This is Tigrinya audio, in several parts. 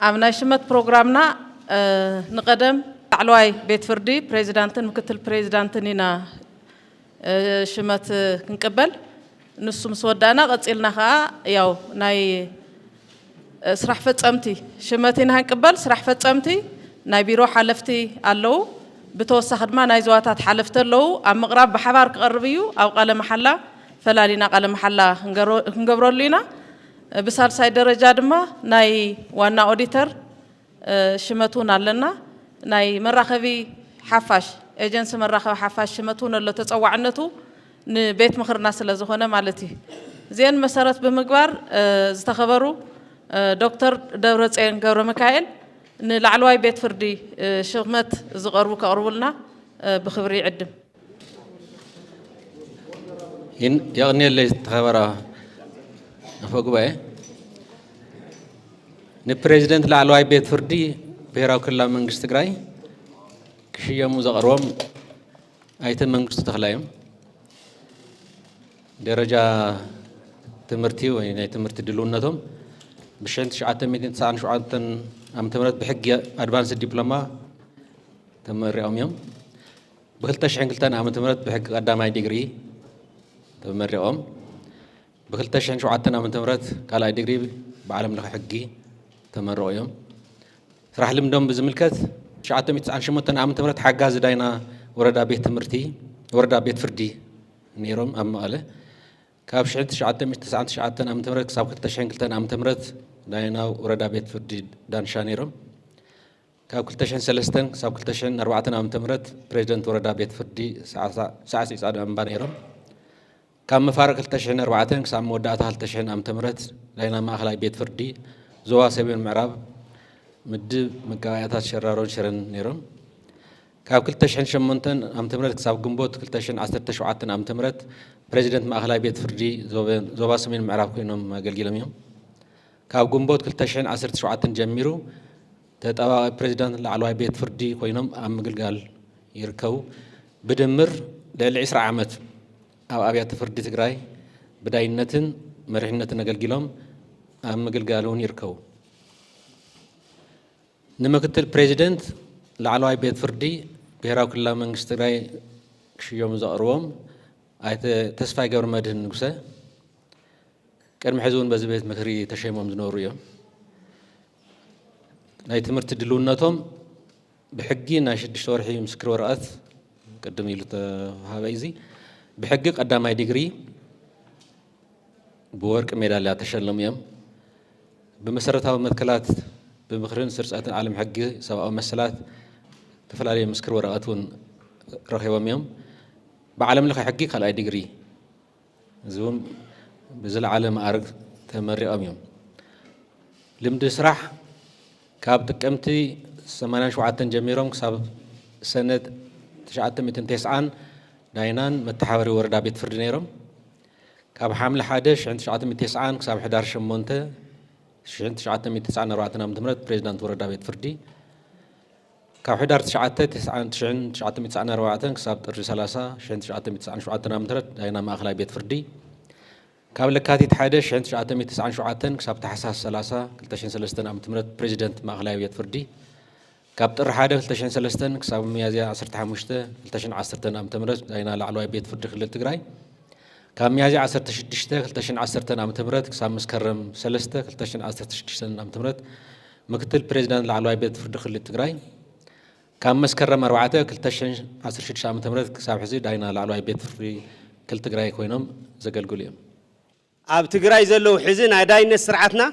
أمنا شمت برنامجنا نقدم علوي بيت فردي بريزيدانتن مكتل بريزيدانتنينا شمت نقبل نص مسودانا قصيلنا خا ياو ناي سرح فصمتي شمتين هنقبل سرح فصمتي ناي بيرو حلفتي አለው بتوسخ ድማ ناي زواتات حلفت له ام مقرب بحبار قربيو او قال محلا فلالينا قال محلا نغبرولينا بسالساي درجه ድማ ناي وانا اوديتور شمتون አለና ناي مراخبي حفاش ኤጀንሲ መራኸብ ሓፋሽ ሽመቱን ለ ተጸዋዕነቱ ንቤት ምኽርና ስለዝኾነ ማለቲ ዜን መሰረት በመግባር ዝተኸበሩ ዶክተር ደብረጽዮን ገብረ ሚካኤል ንላዕለዋይ ቤት ፍርዲ ሽመት ዝቀርቡ ከቅርቡልና ብኽብሪ ይዕድም يغني ተኸበራ አፈጉባኤ ንፕሬዝዳንት ላዕለዋይ ቤት ፍርዲ ብሔራዊ ክልላዊ መንግስቲ ትግራይ كشيء مزقروم أيتم منقص تخلاهم درجة تمرتي وين تمرت دلونتهم بشأن شعات ميتين ساعة شعات أم تمرت بحق أدفانس دبلوما تمر يوم بخلت تشحن قلتنا أم تمرت بحق قدام أي ديجري تمر يوم بخلت تشحن شعاتنا أم تمرت قال أي ديجري بعلم له حقي تمر يوم راح لمدهم بزملكت شعات ميتين شمتنا أم تمرت حقا زداينا وردا بيت تمرتي وردا بيت فردي نيرم أم قاله كاب شعت شعات ميتين تسعة شعاتنا أم تمرت كساب كل تشحن قلتنا أم تمرت داينا وردا بيت فردي دانشا نيرم كاب كل تشحن سلستن كساب كل تشحن أربعتنا أم تمرت بريزيدنت وردا بيت فردي ساعة سعد أم بانيرم كاب مفارق كل تشحن أربعتنا كساب مودعتها كل تشحن أم تمرت داينا ما أخلاي بيت فردي زوا سبيل المعراب مدب مقاياتات شرارون شرن نيرم كاب كل تشحن شمونتن أم تمرت كساب جنبوت كل تشحن عشر تشوعاتن أم تمرت بريزيدنت ما أخلاي بيت فردي زوا سبيل المعراب كينهم قلقيلهم يوم كاب جنبوت كل تشحن عشر تشوعاتن جميرو تتابع بريزيدنت لعلواي بيت فردي كينهم أم قلقال يركو بدمر للعسر عامت أو أبيات فردي تجراي بداينتن مرحنتن قلقيلهم أم قلقالون يركو نمكتل بريزيدنت لعلواي بيت فردي بهراو كلها منغست تግራይ ክሽዮም ዘቕርቦም ኣይተ ተስፋይ ገብረ መድህን ንጉሰ ቀድሚ ሕዝውን በዚ ቤት ምክሪ ተሸይሞም ዝነበሩ እዮም ናይ ትምህርቲ ድልውነቶም ብሕጊ ናይ 6 ወርሒ ምስክር ወረቐት ቅድም ኢሉ ተሃበ እዚ ብሕጊ ቀዳማይ ዲግሪ ብወርቂ ሜዳልያ ተሸለሙ እዮም ብመሰረታዊ መትከላት بمخرن سرسات العالم حقي سواء مسلات تفلالي مسكر ورقاتون رخيوم يوم بعالم لك حقي خلأي ديجري زوم بزل عالم أرق تمري يوم لم تسرح كاب تكمتي سمانا شوعاتن جميرهم كساب سنة تشعات 209 داينان متحاوري وردا بيت فردينيرهم كاب حامل حادش عند شعات 209 كساب 11 شمونته شنت شعات 294 أم تمرت بريزيدنت وردا بيت فردي كاب حدار شعات 9 شعات 294 كساب ترجي 3 شنت شعات 294 أم تمرت داينا ما أخلاي بيت فردي كاب لكاتي تحادش شنت شعات 294 كساب تحساس 3 كلتشن سلستن أم تمرت بريزيدنت ما أخلاي بيت فردي كاب تر حادة كلتشن سلستن كساب ميازيا 15 كلتشن 10 أم تمرت داينا لعلواي بيت فردي خلال تجراي كام يازي 16 كلتشن 10 أم تمرت كسام مسكرم 3 كلتشن 16 أم تمرت مكتل بريزيدنت لعلواي بيت فردي خلال تجراي كام مسكرم 4 كلتشن 16 أم تمرت كسام حزي داينا لعلواي بيت فردي كل تجراي كوينهم زقل قوليهم أب تجراي زلوا حزين عداين سرعتنا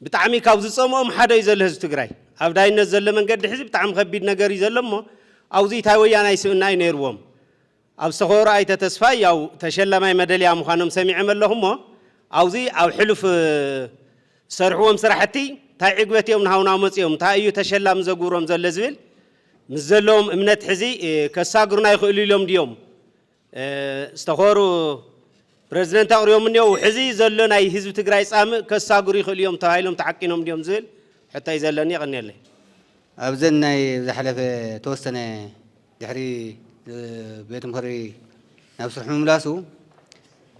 بتعمي كابز صومهم حدا يزل هز تجراي أب داين نزل من قد حزب بتعم خبيد نجاري زلمه أو زي تاوي أنا يسوون ينيروهم أو سخور أي تتسفى أو تشلّ ما يمدلي أم خانم سميع ملهم أو زي أو حلف سرحوهم سرحتي تاي عقبتهم نهاونا مصيهم تاي يتشلّ مزجورهم زلزبل مزلهم امنت حزي كساقرنا يخلي لهم ديوم استخوروا بريزيدنت أوريوم منيو حزي زلنا يهزب تجراي سام كساقر يخلي لهم تهايلهم تعقينهم ديوم زل حتى يزلني غني له أبزلنا زحلف توسنا دحري بيت مخري نفسه ملاسو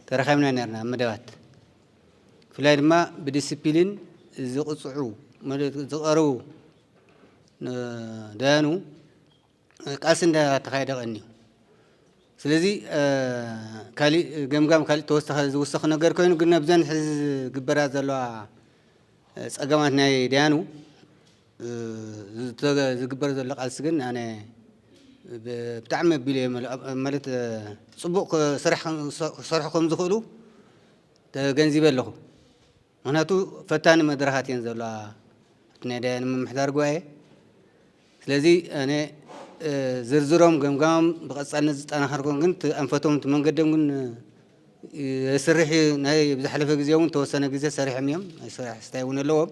ترخمنا نرنا مدوات فلاي ما بديسيبلين زقصعو ማለት ዝቀረቡ ዳያኑ ቃልሲ እንዳተካየደ ቀኒ ስለዚ ካሊ ገምጋም ካሊ ተወሰኸ ዝውሰኽ ነገር ኮይኑ ግን ኣብዘን ሕዚ ግበራት ዘለዋ ፀገማት ናይ ዳያኑ ዝግበር ዘሎ ቃልሲ ግን ኣነ ብጣዕሚ ኣቢለ ማለት ፅቡቕ ስራሕ ክሰርሑ ከም ዝኽእሉ ተገንዚበ ኣለኹ ምክንያቱ ፈታኒ መድረኻት እየን ዘለዋ ናይ ዳያን ምምሕዳር ጉባኤ ስለዚ ኣነ ዝርዝሮም ገምጋሞም ብቐፃልነት ዝጠናኸርኩም ግን ኣንፈቶም መንገዶም ግን ስርሕ ናይ ብዝሓለፈ ግዜ እውን ተወሰነ ግዜ ሰሪሖም እዮም ናይ ስራሕ ስታይ እውን ኣለዎም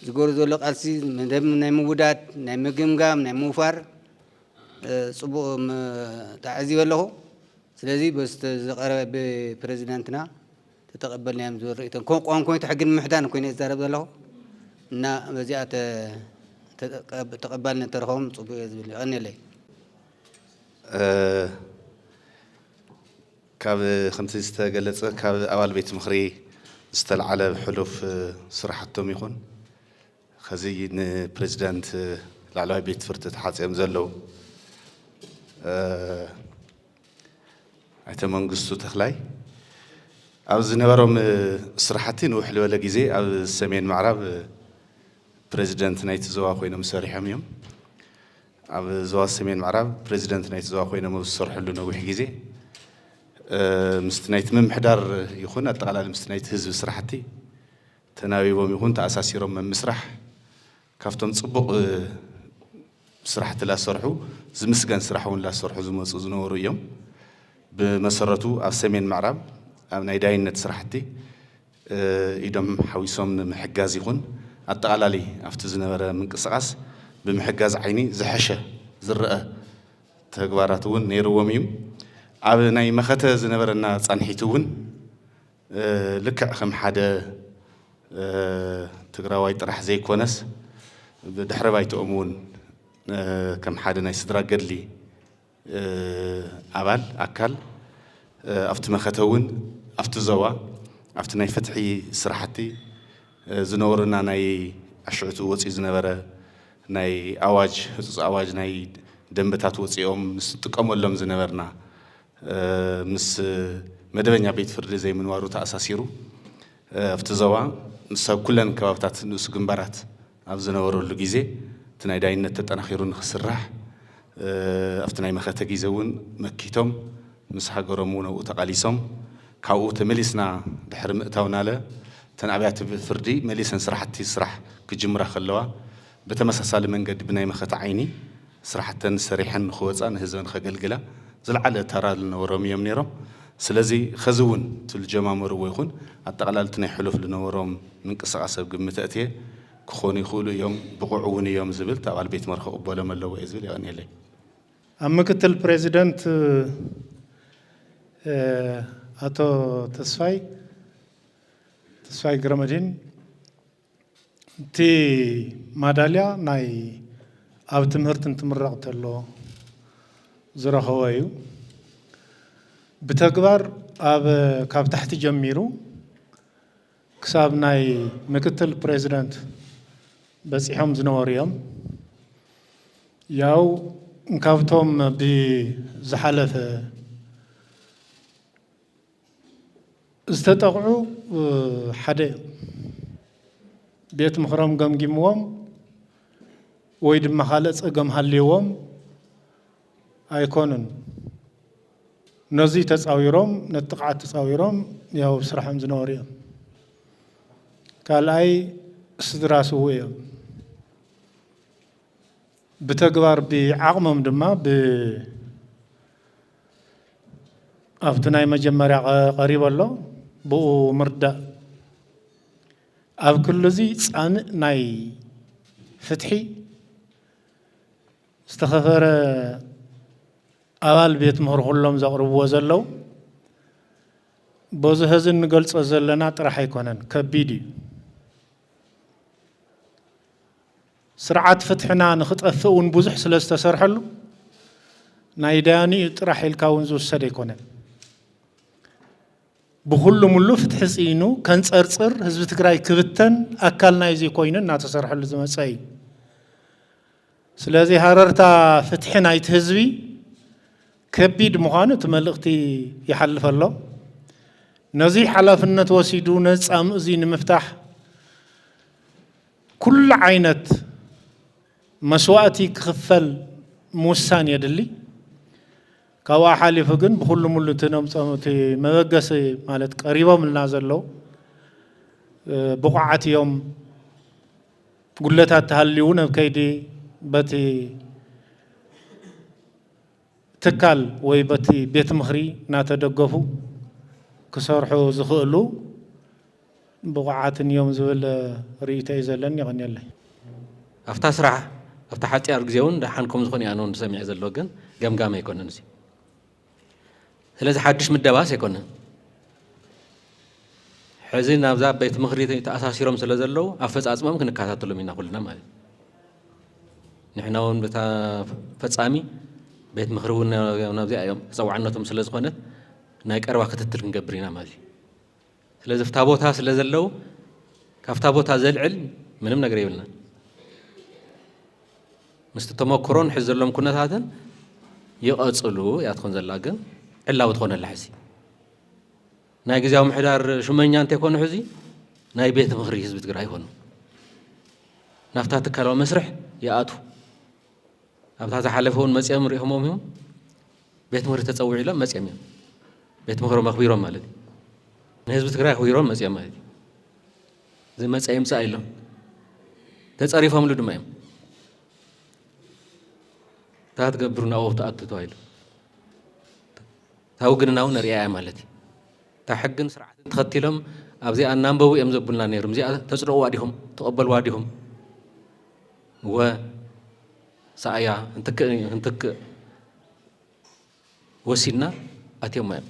ዝገበሩ ዘሎ ቃልሲ ናይ ምውዳድ ናይ ምግምጋም ናይ ምውፋር ፅቡቕ ተዓዚበ ኣለኹ ስለዚ ዝቐረበ ብፕሬዚዳንትና ተተቐበልናዮም ዝብል ርኢቶም ቋንቋ ሕጊን ምምሕዳር ኮይነ ዝዛረብ ዘለኹ እና በዚኣ ተቐባልነት ተረኸቦም ፅቡቅ እየ ዝብል ይቐኒለይ ካብ ከምቲ ዝተገለጸ ካብ ኣባል ቤት ምኽሪ ዝተለዓለ ሕሉፍ ስራሕቶም ይኹን ከዚ ንፕሬዚዳንት ላዕለዋይ ቤት ፍርዲ ተሓፂኦም ዘለው ኣይተ መንግስቱ ተኽላይ ኣብ ዝነበሮም ስራሕቲ ንውሕ ዝበለ ግዜ ኣብ ሰሜን ምዕራብ ፕሬዚደንት ናይቲ ዞባ ኮይኖም ሰሪሖም እዮም ኣብ ዞባ ሰሜን ምዕራብ ፕሬዚደንት ናይቲ ዞባ ኮይኖም ዝሰርሕሉ ነዊሕ ግዜ ምስቲ ናይቲ ምምሕዳር ይኹን ኣጠቓላሊ ምስቲ ናይቲ ህዝቢ ስራሕቲ ተናቢቦም ይኹን ተኣሳሲሮም ምምስራሕ ካብቶም ፅቡቕ ስራሕቲ ላሰርሑ ዝምስገን ስራሕ እውን ላሰርሑ ዝመፁ ዝነበሩ እዮም ብመሰረቱ ኣብ ሰሜን ምዕራብ ኣብ ናይ ዳይነት ስራሕቲ ኢዶም ሓዊሶም ንምሕጋዝ ይኹን ኣጠቓላሊ ኣብቲ ዝነበረ ምንቅስቃስ ብምሕጋዝ ዓይኒ ዝሐሸ ዝረአ ተግባራት እውን ነይርዎም እዩ ኣብ ናይ መኸተ ዝነበረና ፃንሒት እውን ልክዕ ከም ሓደ ትግራዋይ ጥራሕ ዘይኮነስ ብድሕረ ባይትኦም እውን ከም ሓደ ናይ ስድራ ገድሊ ኣባል ኣካል ኣብቲ መኸተ እውን ኣብቲ ዞባ ኣብቲ ናይ ፍትሒ ስራሕቲ ዝነበሩና ናይ ኣሽዕቱ ወፂኡ ዝነበረ ናይ ኣዋጅ ህፁፅ ኣዋጅ ናይ ደንበታት ወፂኦም ምስ ጥቀመሎም ዝነበርና ምስ መደበኛ ቤት ፍርዲ ዘይምንዋሩ ተኣሳሲሩ ኣብቲ ዞባ ምስ ኣብ ኩለን ከባብታት ንእሱ ግንባራት ኣብ ዝነበረሉ ግዜ እቲ ናይ ዳይነት ተጠናኺሩ ንክስራሕ ኣብቲ ናይ መኸተ ግዜ እውን መኪቶም ምስ ሃገሮም እውን ኣብኡ ተቃሊሶም ካብኡ ተመሊስና ድሕሪ ምእታውናለ ተን ኣብያተ ፍርዲ መሊሰን ስራሕቲ ስራሕ ክጅምራ ከለዋ ብተመሳሳሊ መንገዲ ብናይ መኸተ ዓይኒ ስራሕተን ሰሪሐን ንክወፃ ንህዝበን ከገልግላ ዝለዓለ ተራ ዝነበሮም እዮም ነይሮም ስለዚ ከዚ እውን እቲ ዝጀማመርዎ ይኹን ኣጠቓላሊ እቲ ናይ ሕሉፍ ዝነበሮም ምንቅስቃስ ኣብ ግምት ኣትየ ክኾኑ ይኽእሉ እዮም ብቑዕ እውን እዮም ዝብል ኣባል ቤት ምኽሪ ክቕበሎም ኣለዎ እየ ዝብል ይቐኒለይ ኣብ ምክትል ፕሬዚደንት ኣቶ ተስፋይ ግረመድህን እቲ ማዳልያ ናይ ኣብ ትምህርቲ እንትምረቕ ተሎ ዝረኸቦ እዩ ብተግባር ኣብ ካብ ታሕቲ ጀሚሩ ክሳብ ናይ ምክትል ፕሬዚደንት በፂሖም ዝነበሩ እዮም ያው ካብቶም ብዝሓለፈ ዝተጠቕዑ ሓደ ቤት ምኽሮም ገምጊምዎም ወይ ድማ ካልእ ፀገም ሃልይዎም ኣይኮኑን ነዚ ተፃዊሮም ነቲ ጥቕዓት ተፃዊሮም ያው ስራሖም ዝነበሩ እዮም ካልኣይ ስድራ ስው እዮም ብተግባር ብዓቕሞም ድማ ኣብቲ ናይ መጀመርያ ቀሪብ ኣሎ ብኡ ምርዳእ ኣብ ኩሉ እዚ ፃምእ ናይ ፍትሒ ዝተኸፈረ ኣባል ቤት ምኽሪ ኩሎም ዘቕርብዎ ዘለው በዚ ሕዚ ንገልፆ ዘለና ጥራሕ ኣይኮነን ከቢድ እዩ ስርዓት ፍትሕና ንክጠፍእ እውን ብዙሕ ስለ ዝተሰርሐሉ ናይ ዳያኒ ጥራሕ ኢልካ እውን ዝውሰድ ኣይኮነን بكل ملو فتح سينو كان صرصر حزب تግራይ كبتن أكلنا يزي كوينن ناتسرح لزمصاي سلازي هررتا فتحنا يتهزبي كبيد مخانو تملقتي يحلف الله نزي حلفنت وسيدو نصام ازي نمفتح كل عينت مسواتي كخفل موسان يدلي كوا حالف ግን بكل ملو تنمصمتي مبغس ማለት قريبا من نازلو بقعت يوم قلتات تهليون بكيدي بتي تكال وي بتي بيت مخري ناتدغفو كسرحو زخلو بقعات يوم زول ريتي زلن يغني الله افتا سرع افتا حاطيار غزيون دحانكم زخوني انو سمع زلو ግን ገምጋማ ይኮነን እዚ ስለዚህ حدش مدباس يكونن حزين نابዛ بيت مخري تاساسيروم ስለዘለው አፈጻጽመም ክንካታተሉ ሚና ሁሉና ማለት نحناون بتا فصامي بيت مخربنا نابزي ايام صوعنتهم ስለዝኾነት ናይ ቀርባ ክትትል ክንገብርና ማለት ስለዚህ ፍታ ቦታ ስለዘለው ካፍታ ቦታ ዘልዕል ምንም ነገር ይብልና مستتمكرون حزلهم كنتاتن يقصلو ياتكون زلا ግን ዕላው ትኾነላ ሕዚ ናይ ግዜያዊ ምሕዳር ሹመኛ እንተ ይኮኑ ሕዚ ናይ ቤት ምኽሪ ህዝቢ ትግራይ ይኮኑ ናፍታ ትካላዊ መስርሕ ይኣቱ ኣብታ ዝሓለፈውን መፅኦም ሪኦሞም እዮም ቤት ምኽሪ ተፀውዑ ኢሎም መፅኦም እዮም ቤት ምኽሪ መኽቢሮም ማለት ንህዝቢ ትግራይ ኣኽቢሮም መፅኦም ማለት እዚ መፅኦም ፃ ኢሎም ተፀሪፎምሉ ድማ እዮም ታትገብሩና ኣብኡ ተኣቱ ተባሂሉ ታው ግን ናው ነርያ ማለት ታሕግን ስርዓትን ተኸቲሎም ኣብዚ ኣናንበቡ እዮም ዘብሉና ነይሮም እዚኣ ተፅድቑ ዋዲኹም ተቐበሉ ዋዲኹም ወሰኣያ እንትክ ወሲድና ኣትዮም እዮም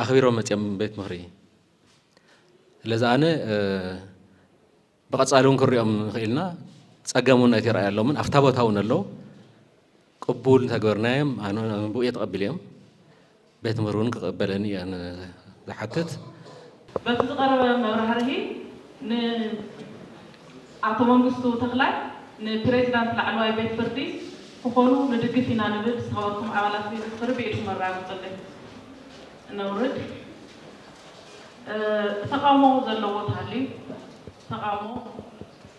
ኣኽቢሮም መፅኦም ቤት ምኽሪ ስለዚ ኣነ ብቐፃሊ እውን ክንሪኦም ንኽኢልና ፀገም እውን ኣይተረኣዩ ኣለዎምን ኣፍታ ቦታ እውን ኣለዉ ቅቡል ተገበርናዮም ኣነ ብኡ እየ ተቐቢል እዮም بيت مرون كقبلني أنا زحتت بس قرب مبرهره ن أعطوهم قصو تخلع ن بريزيدنت العلواي بيت فردي وخلوا ندق فينا نبض صوركم عملات بيت فردي بيش مرة مطلع نورد تقامو زلوت هالي تقامو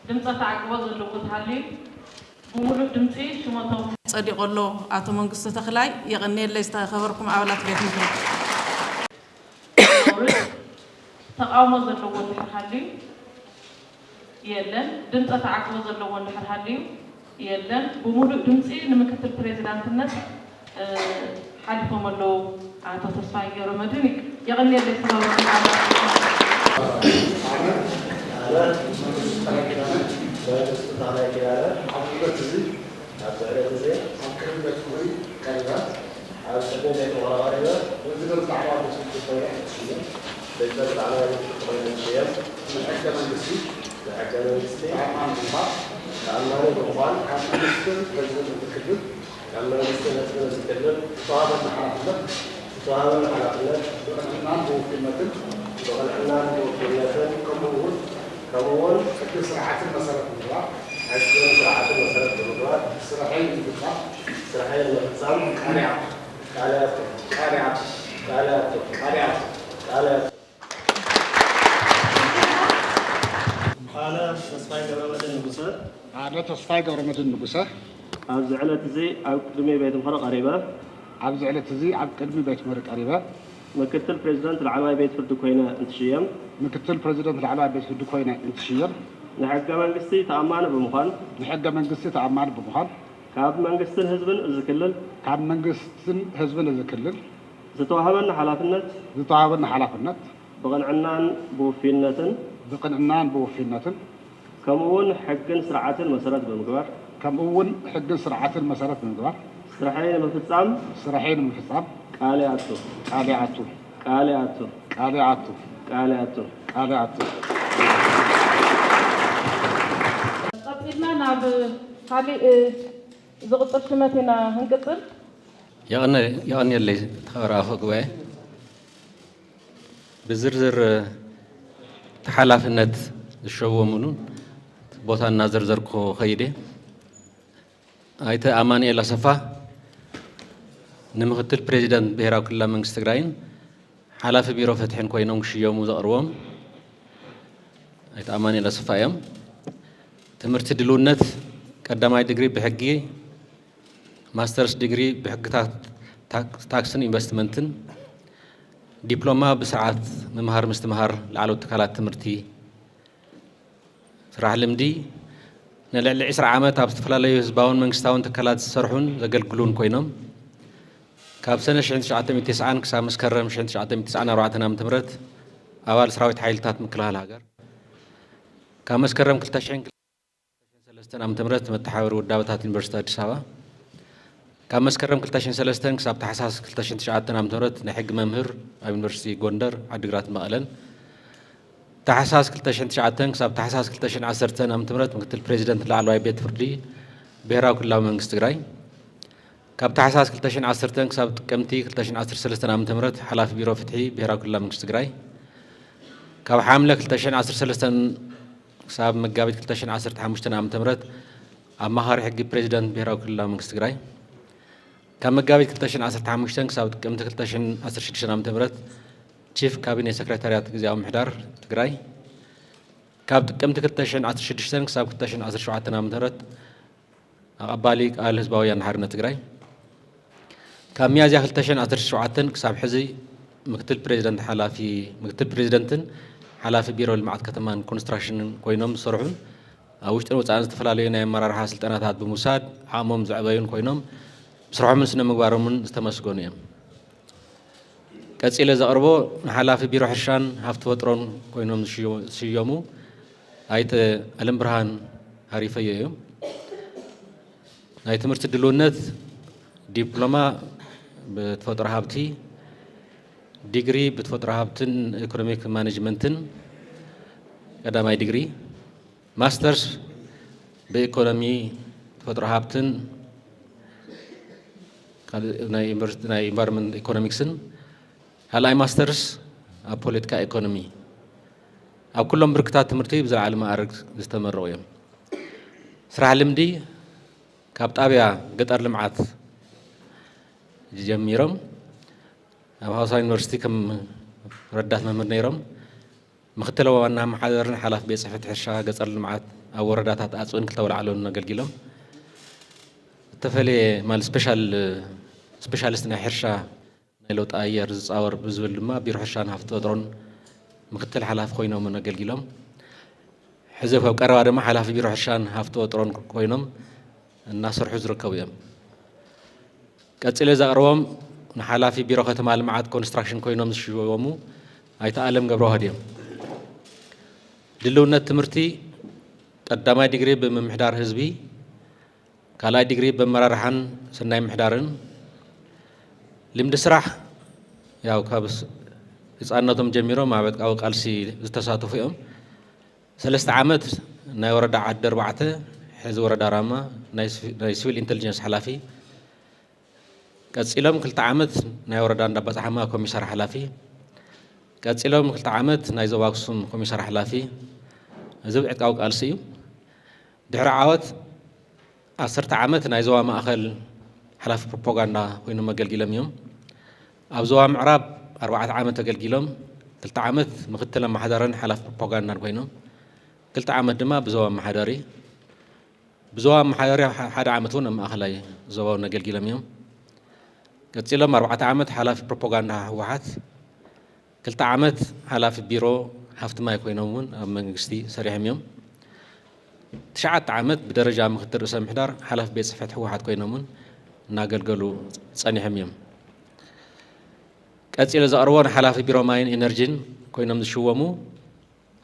دمسة تعقوى زلوت هالي ومرة دمسي شو ما تو صديق الله أعطوا من قصة تخلاي يغني اللي استخبركم عولات بيت مجرد تقاوم زلوون حالي يلن دمت أتعقب زلوون حالي يلن بمولو دمتي نمكت البريزيدنت الناس حالفهم الله أعطوا تصفاي غير مدني يغني اللي استخبركم عولات أبدأ زي أمكن بتقولي كلمات على سبيل المغامرة وزير الدعوة بسيطة شيء بيزيد على الشيء من أكثر من بسيط لأكثر من بسيط عن البعض لأنه بالغان عن المستر بيزيد المتكلم لأنه المستر نفسه يتكلم طابع محافظة طابع محافظة وقتنا هو في المتن وقتنا هو في المتن كمون في سرعة المسار الموضوع عشان سرعة المسار الموضوع سرعين الدفاع سرعين الاقتصام قالات أنا تصفي قرمة النقصة عبد علة زي عبد قدمي بيت مفرق قريبة عبد علة زي عبد قدمي بيت مفرق قريبة مكتل بريزيدنت العلاوي بيت فرد كوينة انتشيم مكتل بريزيدنت العلاوي بيت فرد كوينة انتشيم نحق منقستي تأمان بمخان نحق منقستي تأمان بمخان كاب منقستن حزبن إذا كاب منقستن حزبن إذا كلل زتوهبن حلافنت بقنعنان بوفينة كمون حقن سرعة المسارات بالمقبر سرحين مفتصام قالياتو قبلنا ناب خالي زغطر شمتنا هنقطر يغني اللي تخبر أخوك بيه بزرزر تحالفنت الشومونون بوتانا زرزركو خيدي ايتا اماني الا صفا نمختل بريزيدنت بهراو كلا منغست تግራይን ሓላፊ ቢሮ ፈትሕን ኮይኖም ክሽየሙ ዘቕርቦም ايتا اماني الا صفا እዮም ትምህርቲ ድልውነት ቀዳማይ ዲግሪ ብሕጊ ማስተርስ ዲግሪ ብሕግታት ታክስን ኢንቨስትመንትን ዲፕሎማ ብስርዓት ምምሃር ምስትምሃር ላዕለዎት ትካላት ትምህርቲ ስራሕ ልምዲ ንልዕሊ 20 ዓመት ኣብ ዝተፈላለዩ ህዝባውን መንግስታውን ትካላት ዝሰርሑን ዘገልግሉን ኮይኖም ካብ ሰነ 1990 ክሳብ መስከረም 1994 ዓ.ም ኣባል ሰራዊት ሓይልታት ምክልኻል ሃገር ካብ መስከረም 2003 ዓ.ም መተሓባበሪ ውዳበታት ዩኒቨርሲቲ ኣዲስ ኣበባ ካብ መስከረም 2003 ክሳብ ታሕሳስ 2009 ዓ.ም ናይ ሕጊ መምህር ኣብ ዩኒቨርሲቲ ጎንደር ዓዲግራት መቐለን ታሕሳስ 2009 ክሳብ ታሕሳስ 2010 ዓ.ም ምክትል ፕሬዚደንት ላዕለዋይ ቤት ፍርዲ ብሄራዊ ክልላዊ መንግስቲ ትግራይ ካብ ታሕሳስ 2010 ክሳብ ጥቅምቲ 2013 ዓ.ም ሓላፊ ቢሮ ፍትሒ ብሄራዊ ክልላዊ መንግስቲ ትግራይ ካብ ሓምለ 2013 ክሳብ መጋቢት 2015 ዓ.ም ኣማኻሪ ሕጊ ፕሬዚደንት ብሄራዊ ክልላዊ መንግስቲ ትግራይ ካብ መጋቢት 2015 ክሳብ ጥቅምቲ 2016 ዓ.ም ቺፍ ካቢኔት ሰክሬታርያት ግዚያዊ ምሕዳር ትግራይ ካብ ጥቅምቲ 2016 ክሳብ 2017 ዓ.ም ኣቐባሊ ቃል ህዝባዊ ወያነ ሓርነት ትግራይ ካብ ሚያዝያ 2017 ክሳብ ሕዚ ምክትል ፕሬዚደንትን ሓላፊ ቢሮ ልምዓት ከተማን ኮንስትራክሽንን ኮይኖም ዝሰርሑን ኣብ ውሽጥን ወፃእን ዝተፈላለዩ ናይ ኣመራርሓ ስልጠናታት ብምውሳድ ዓቕሞም ዘዕበዩን ኮይኖም ብስርሖምን ስነ ምግባሮምን ዝተመስገኑ እዮም ቀፂለ ዘቕርቦ ንሓላፊ ቢሮ ሕርሻን ሃፍቲ ተፈጥሮን ኮይኖም ዝሽየሙ ኣይተ ኣለም ብርሃን ሃሪፈየ እዮም ናይ ትምህርቲ ድልውነት ዲፕሎማ በተፈጥሮ ሃብቲ ዲግሪ በተፈጥሮ ሃብትን ኢኮኖሚክ ማኔጅመንትን ቀዳማይ ዲግሪ ማስተርስ በኢኮኖሚ ተፈጥሮ ሃብትን ናይ ኢንቫይሮንመንት ኢኮኖሚክስን ካልኣይ ማስተርስ ኣብ ፖለቲካ ኢኮኖሚ ኣብ ኩሎም ብርክታት ትምህርቲ ብዝለዓለ ማዕርግ ዝተመረቑ እዮም ስራሕ ልምዲ ካብ ጣብያ ገጠር ልምዓት ጀሚሮም ኣብ ሃዋሳ ዩኒቨርሲቲ ከም ረዳት መምህር ነይሮም ምክትል ዋና ማሕደርን ሓላፊ ቤት ፅሕፈት ሕርሻ ገጠር ልምዓት ኣብ ወረዳታት ኣፅብን ክልተ ወላዕሎን ኣገልጊሎም ዝተፈለየ ማል ስፔሻሊስት ናይ ሕርሻ ናይ ለውጢ ኣየር ዝፃወር ብዝብል ድማ ቢሮ ሕርሻን ሃፍቲ ተፈጥሮን ምክትል ሓላፊ ኮይኖም ኣገልጊሎም ሕዚ ኣብ ቀረባ ድማ ሓላፊ ቢሮ ሕርሻን ሃፍቲ ተፈጥሮን ኮይኖም እናሰርሑ ዝርከቡ እዮም ቀፂለ ዘቕርቦም ንሓላፊ ቢሮ ከተማ ልምዓት ኮንስትራክሽን ኮይኖም ዝሽወሙ ኣይተ ኣለም ገብረዋህድ እዮም ድልውነት ትምህርቲ ቀዳማይ ዲግሪ ብምምሕዳር ህዝቢ ካልኣይ ዲግሪ በመራርሓን ሰናይ ምሕዳርን ልምዲ ስራሕ ያው ካብ ህፃንነቶም ጀሚሮም ኣብ ዕጥቃዊ ቃልሲ ዝተሳተፉ እዮም 3 ዓመት ናይ ወረዳ ዓዲ 4 ሕዚ ወረዳ ራማ ናይ ሲቪል ኢንተሊጀንስ ሓላፊ ቀፂሎም 2 ዓመት ናይ ወረዳ እንዳባፅሓማ ኮሚሳር ሓላፊ ቀፂሎም 2 ዓመት ናይ ዞባ ኣክሱም ኮሚሳር ሓላፊ እዚ ዕጥቃዊ ቃልሲ እዩ ድሕሪ ዓወት 10 ዓመት ናይ ዞባ ማእኸል ሓላፊ ፕሮፓጋንዳ ኮይኖም ኣገልጊሎም እዮም ኣብ ዞባ ምዕራብ 4 ዓመት ኣገልጊሎም 2 ዓመት ምክትል ኣመሓዳርን ሓላፊ ፕሮፓጋንዳን ኮይኖም 2 ዓመት ድማ ብዞባ ኣመሓዳሪ ብዞባ ኣመሓዳሪ 1 ዓመት እውን ኣብ ማእኸላይ ዞባውን ኣገልጊሎም እዮም ቀፂሎም 4 ዓመት ሓላፊ ፕሮፓጋንዳ ህወሓት 2 ዓመት ሓላፊ ቢሮ ሃፍቲ ማይ ኮይኖም እውን ኣብ መንግስቲ ሰሪሖም እዮም 9 ዓመት ብደረጃ ምክትል ርእሰ ምሕዳር ሓላፊ ቤት ፅሕፈት ህወሓት ኮይኖም እውን እናገልገሉ ፀኒሖም እዮም ቀፂለ ዘቕርቦ ንሓላፊ ቢሮ ማይን ኤነርጂን ኮይኖም ዝሽወሙ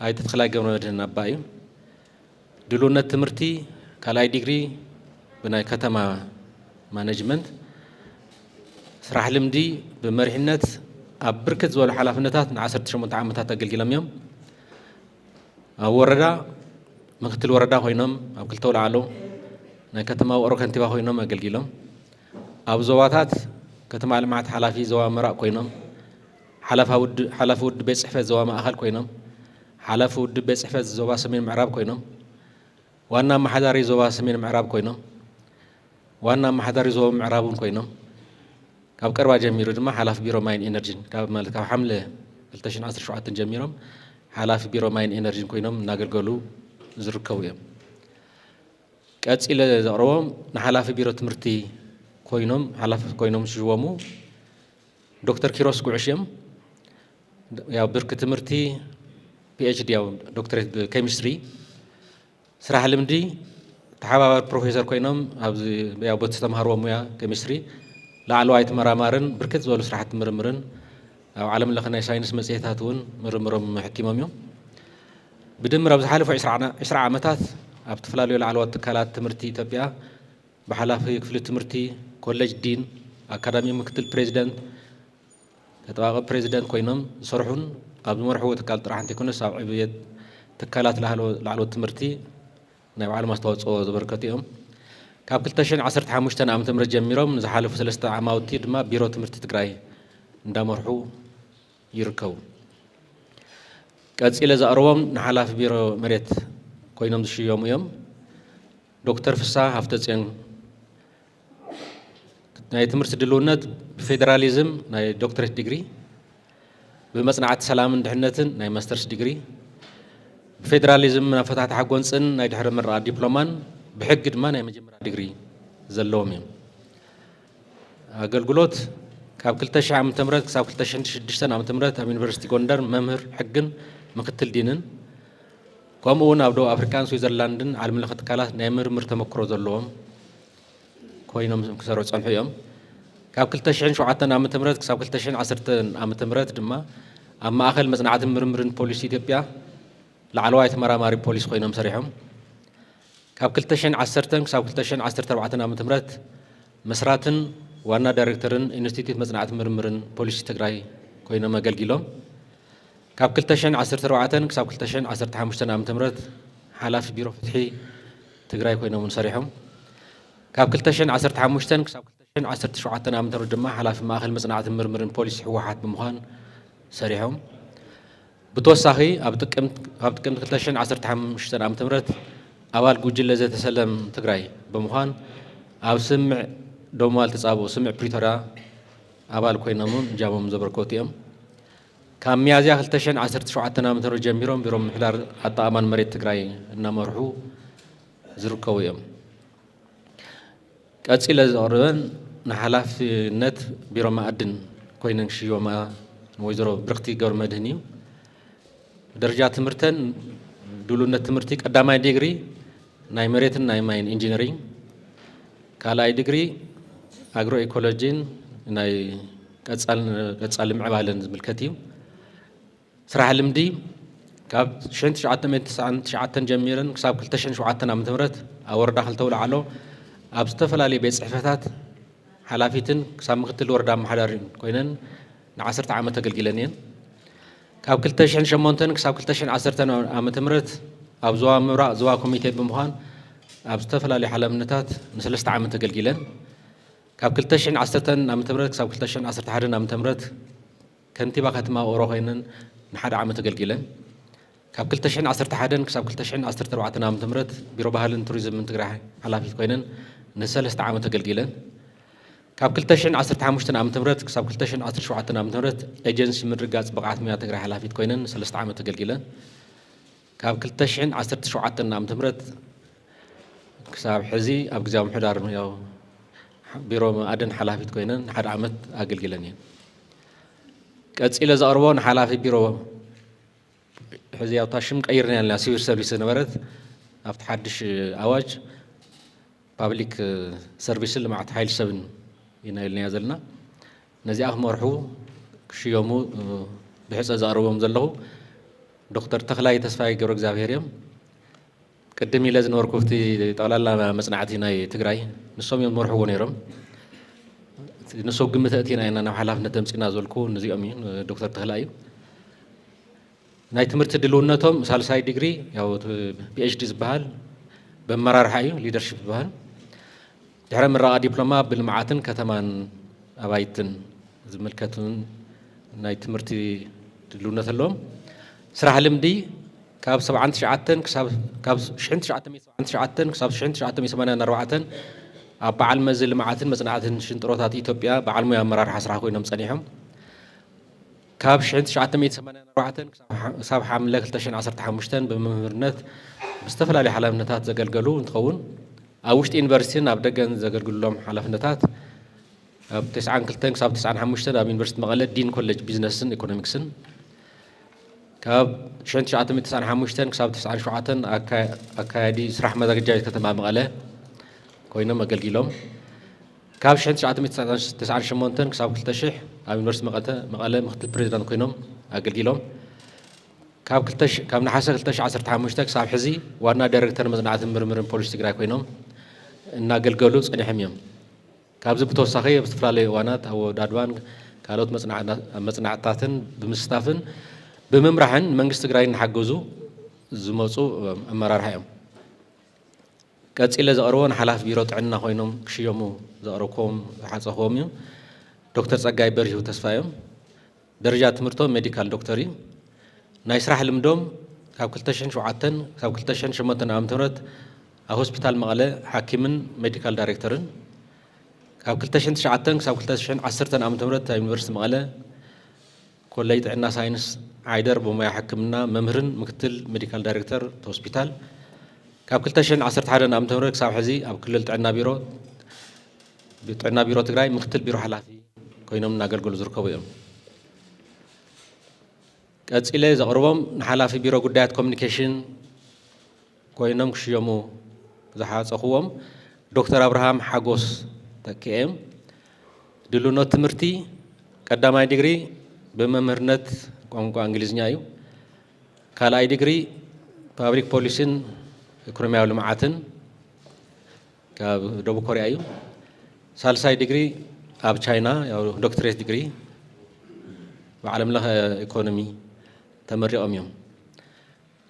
ኣይተ ተክላይ ገብረመድህን ኣባ እዩ ድልውነት ትምህርቲ ካልኣይ ዲግሪ ብናይ ከተማ ማኔጅመንት ስራሕ ልምዲ ብመሪሕነት ኣብ ብርክት ዝበሉ ሓላፍነታት ን18 ዓመታት ኣገልጊሎም እዮም ኣብ ወረዳ ምክትል ወረዳ ኮይኖም ኣብ ክልተ ወላዕሎ ናይ ከተማ ውቅሮ ከንቲባ ኮይኖም ኣገልጊሎም ኣብ ዞባታት ከተማ ልምዓት ሓላፊ ዞባ ምራቅ ኮይኖም حلف ود بيت صحفة زوا ما أخل كوينهم حلف ود بيت صحفة زوا سمين معراب كوينهم وانا محداري زوا سمين معراب كوينهم وانا محداري زوا معرابون كوينهم كاب قربا جميرو دما حلف بيرو ماين انرجي كاب مالت كاب حمله 2017 جميرهم حلف بيرو ماين انرجي كوينهم ناغلغلو زركو يم قصيله زقربهم نحلف بيرو تمرتي كوينهم حلف كوينهم شومو دكتور كيروس قعشيم يا برك تمرتي بي اتش دي او دكتوريت كيمستري سراح لمدي تحابر بروفيسور كوينهم ابز يا بوت تمهروا مويا كيمستري لعلو ايت مرامارن بركت زولو سراحت مرمرن او عالم لخنا ساينس مصيحتاتون مرمرم حكيمهم يوم بدمر ابز حالف 10 عامات اب تفلاليو لعلو تكالات تمرتي اثيوبيا بحلاف كفل تمرتي كولج دين اكاديمي مكتل بريزيدنت تطاق بريزيدنت كوينهم صرحون قبل مرحو تكال طرح انت كنا صعيبيه تكالات لعلو تمرتي ناي عالم استوصو زبركتيهم كاب 2015 عام تمرت جميرهم زحالف 3 عاماوتي دما بيرو تمرتي تግራይ እንዳመርሑ ይርከቡ ቀጽለ ዘአርቦም ንሓላፍ ቢሮ መሬት ኮይኖም ዝሽየሙ እዮም ዶክተር ፍሳ ሃፍተጽዮን ናይ ትምህርት ድልውነት በፌደራሊዝም ናይ ዶክተሬት ዲግሪ በመጽናዕት ሰላምን ድሕነትን ናይ ማስተርስ ዲግሪ በፌደራሊዝም ናፈታት ሓጎንጽን ናይ ድሕረ ምርቃ ዲፕሎማን بحق ድማ ናይ መጀመርያ ዲግሪ ዘለዎም እዮም አገልግሎት ካብ 2000 ዓመተ ምህረት ክሳብ 2006 ዓመተ ምህረት ኣብ ዩኒቨርሲቲ ጎንደር መምህር ሕግን ምክትል ዲንን ከምኡውን ኣብ ደቡብ ኣፍሪካን ስዊዘርላንድን ዓለም ለኸ ትካላት ናይ ምርምር ተመክሮ ዘለዎም ኮይኖም ክሰርሑ ጸንሑ እዮም ካብ 2007 ዓመተ ምህረት ክሳብ 2010 ዓመተ ምህረት ድማ ኣብ ማእኸል መጽናዕትን ምርምርን ፖሊሲ ኢትዮጵያ ላዕለዋይ ተመራማሪ ፖሊስ ኮይኖም ሰሪሖም ካብ 2010 ክሳብ 2014 ዓመተ ምህረት መስራትን ዋና ዳይሬክተርን ኢንስቲትዩት መጽናዕት ምርምርን ፖሊሲ ትግራይ ኮይኖም አገልግሎም ካብ 2014 ክሳብ 2015 ዓመተ ምህረት ሓላፊ ቢሮ ፍትሒ ትግራይ ኮይኖም ሰሪሖም ካብ 2015 ክሳብ 2017 ዓመተ ምህረት ድማ ሓላፊ ማእኸል መጽናዕት ምርምርን ፖሊሲ ህወሓት ብምዃን ሰሪሖም ብተወሳኺ ኣብ ጥቅምት 2015 ዓመተ ምህረት أول جوجل لذة تسلم تجري بمخان أو سمع دومال تصابو سمع بريتورا أول كوينامون جابهم زبر كوتيم كم ميازيا خلتشن 10 شعاتنا مثل جميرهم بيروم حدار حتى أمان مريت تجري إنما مرحو زركويم كأتسيل الزاربان نحلاف نت بيروم أدن كوينن شيء وما ويزرو برختي جور مدنيو درجات مرتن دولنا تمرتك قدامي ديجري ناي مريتن ناي ماين انجينيرينج كالاي ديجري اغرو ايكولوجين ناي قصال معبالن زملكتيو سراح لمدي كاب 1999 جميرن كساب 2007 عام تمرت اوردا خلتو لعلو اب استفلالي بيت صحفتات حلافيتن كساب مختل وردا محدارين كوينن ن10 عام تገልግለኔን ካብ 2008 ክሳብ 2010 ዓመተ ምህረት ኣብ ዞባ ምብራቕ ዞባ ኮሚቴ ብምዃን ኣብ ዝተፈላለዩ ሓላፍነታት ን3 ዓመት ተገልጊለን ካብ 2010 ዓመተ ምህረት ክሳብ 2011 ዓመተ ምህረት ከንቲባ ከተማ ኦሮ ኮይነን ን1 ዓመት ተገልጊለን ካብ 2011 ክሳብ 2014 ዓመተ ምህረት ቢሮ ባህልን ቱሪዝምን ትግራይ ሓላፊት ኮይነን ን3 ዓመት ተገልጊለን ካብ 2015 ዓመተ ምህረት ክሳብ 2017 ዓመተ ምህረት ኤጀንሲ ምድርጋጽ ብቕዓት ሙያ ትግራይ ሓላፊት ኮይነን 3 ዓመት ተገልጊለን ካብ 2017 ዓመተ ምህረት ክሳብ ሕዚ ኣብ ግዜያዊ ምሕዳር ያው ቢሮ ኣደን ሓላፊት ኮይነን 1 ዓመት ኣገልግለን እየን ቀጺለ ዘቕርቦ ንሓላፊ ቢሮ ሕዚ ያው ታሽም ቀይርና ያለና ሲቪል ሰርቪስ ነበረት ኣብቲ ሓድሽ ኣዋጅ ፓብሊክ ሰርቪስ ልማዓት ሓይሊ ሰብን ይናይልኛ ዘለና ነዚኣ ክመርሑ ክሽዮሙ ብሕፀ ዘቕርቦም ዘለኹ ዶክተር ተኽላይ ተስፋይ ገብረ እግዚአብሔር እዮም ቅድም ኢለ ዝነበርኩ ኣብቲ ጠቕላላ መጽናዕቲ ናይ ትግራይ ንሶም እዮም ዝመርሕዎ ነይሮም ንሶም ግምት ኣእቲና ኢና ናብ ሓላፍነት ተምፂና ዝበልኩ ነዚኦም እዩ ዶክተር ተኽላይ እዩ ናይ ትምህርቲ ድልውነቶም ሳልሳይ ዲግሪ ያው ፒኤችዲ ዝበሃል በመራርሓ እዩ ሊደርሺፕ ዝበሃል ድሕረ ምረቓ ዲፕሎማ ብልምዓትን ከተማን ኣባይትን ዝምልከቱን ናይ ትምህርቲ ድልውነት ኣለዎም ስራሕ ልምዲ ካብ 79 ካብ 1979 ክሳብ 1984 ኣብ በዓል መዚ ልምዓትን መጽናዕትን ሽንጥሮታት ኢትዮጵያ በዓል ሞያ ኣመራርሓ ስራሕ ኮይኖም ጸኒሖም ካብ 1984 ክሳብ ሓምለ 2015 ብመምህርነት ብዝተፈላለዩ ሓላፍነታት ዘገልገሉ እንትኸውን ኣብ ውሽጢ ዩኒቨርሲቲን ኣብ ደገን ዘገልግሉሎም ሓላፍነታት ኣብ 92 ክሳብ 95 ኣብ ዩኒቨርሲቲ መቐለ ዲን ኮሌጅ ቢዝነስን ኢኮኖሚክስን ካብ 1995 ክሳብ 97 ኣካያዲ ስራሕ መዘጋጃዊት ከተማ መቐለ ኮይኖም ኣገልጊሎም ካብ 1998 ክሳብ 2000 ኣብ ዩኒቨርሲቲ መቐለ ምክትል ፕሬዚዳንት ኮይኖም ኣገልጊሎም ካብ ነሓሰ 2015 ክሳብ ሕዚ ዋና ዳይሬክተር መጽናዕትን ምርምርን ፖሊስ ትግራይ ኮይኖም እናገልገሉ ጸኒሖም እዮም ካብዚ ብተወሳኺ ኣብ ዝተፈላለዩ እዋናት ኣብ ወዳድባን ካልኦት መጽናዕታትን ብምስታፍን ብምምራሕን መንግስቲ ትግራይ ንሓገዙ ዝመፁ ኣመራርሓ እዮም ቀፂለ ዘቕርቦን ሓላፊ ቢሮ ጥዕና ኮይኖም ክሽየሙ ዘቕረብክዎም ዝሓፀኽዎም እዩ ዶክተር ጸጋይ በርሂው ተስፋ እዮም ደረጃ ትምህርቶም ሜዲካል ዶክተር እዩ ናይ ስራሕ ልምዶም ካብ 2007 ካብ 2008 ዓ.ም ኣብ ሆስፒታል መቐለ ሓኪምን ሜዲካል ዳይሬክተርን ካብ 2009 ክሳብ 2010 ዓ.ም ኣብ ዩኒቨርሲቲ መቐለ ኮሌጅ ጥዕና ሳይንስ ዓይደር ብሞያ ሕክምና መምህርን ምክትል ሜዲካል ዳይሬክተር ሆስፒታል ካብ 2011 ዓ.ም ክሳብ ሕዚ ኣብ ክልል ጥዕና ቢሮ ትግራይ ምክትል ቢሮ ሓላፊ ኮይኖም እናገልገሉ ዝርከቡ እዮም ቀፂለ ዘቕርቦም ንሓላፊ ቢሮ ጉዳያት ኮሚኒኬሽን ኮይኖም ክሽየሙ ዝሓፀኽዎም ዶክተር አብርሃም ሓጎስ ተክኤም ድልውነት ትምህርቲ ቀዳማይ ዲግሪ በመምህርነት ቋንቋ እንግሊዝኛ እዩ ካልኣይ ዲግሪ ፓብሊክ ፖሊሲን ኢኮኖሚያዊ ልምዓትን ካብ ደቡብ ኮርያ እዩ ሳልሳይ ዲግሪ ኣብ ቻይና ያው ዶክተሬት ዲግሪ ብዓለም ለኸ ኢኮኖሚ ተመሪቖም እዮም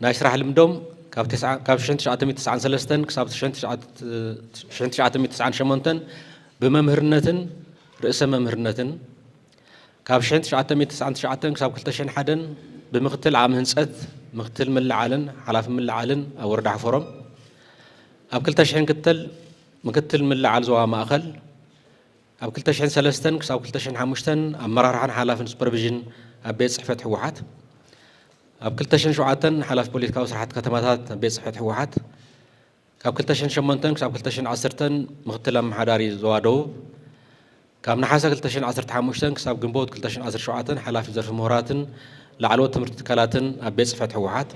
ናይ ስራሕ ልምዶም ካብ 1993 ክሳብ 1998 ብመምህርነትን ርእሰ መምህርነትን ካብ 1999 ክሳብ 2001 ብምክትል ዓም ህንፀት ምክትል ምልዓልን ሓላፊ ምልዓልን ኣብ ወረዳ ሓፈሮም ኣብ 2002 ምክትል ምልዓል ዞባ ማእኸል ኣብ 2003 ክሳብ 2005 ኣመራርሓን ሓላፍን ሱፐርቪዥን ኣብ ቤት ጽሕፈት ሕወሓት ኣብ 2007 ሓላፊ ፖለቲካዊ ስራሕቲ ከተማታት ኣብ ቤት ጽሕፈት ሕወሓት ካብ 2008 ክሳብ 2010 ምክትል ኣመሓዳሪ ዞባ ደቡብ ካብ ነሓሰ 2015 ክሳብ ግንቦት 2017 ሓላፊ ዘርፊ ምሁራትን ላዕለዎት ትምህርቲ ትካላትን ኣብ ቤት ጽሕፈት ሕወሓት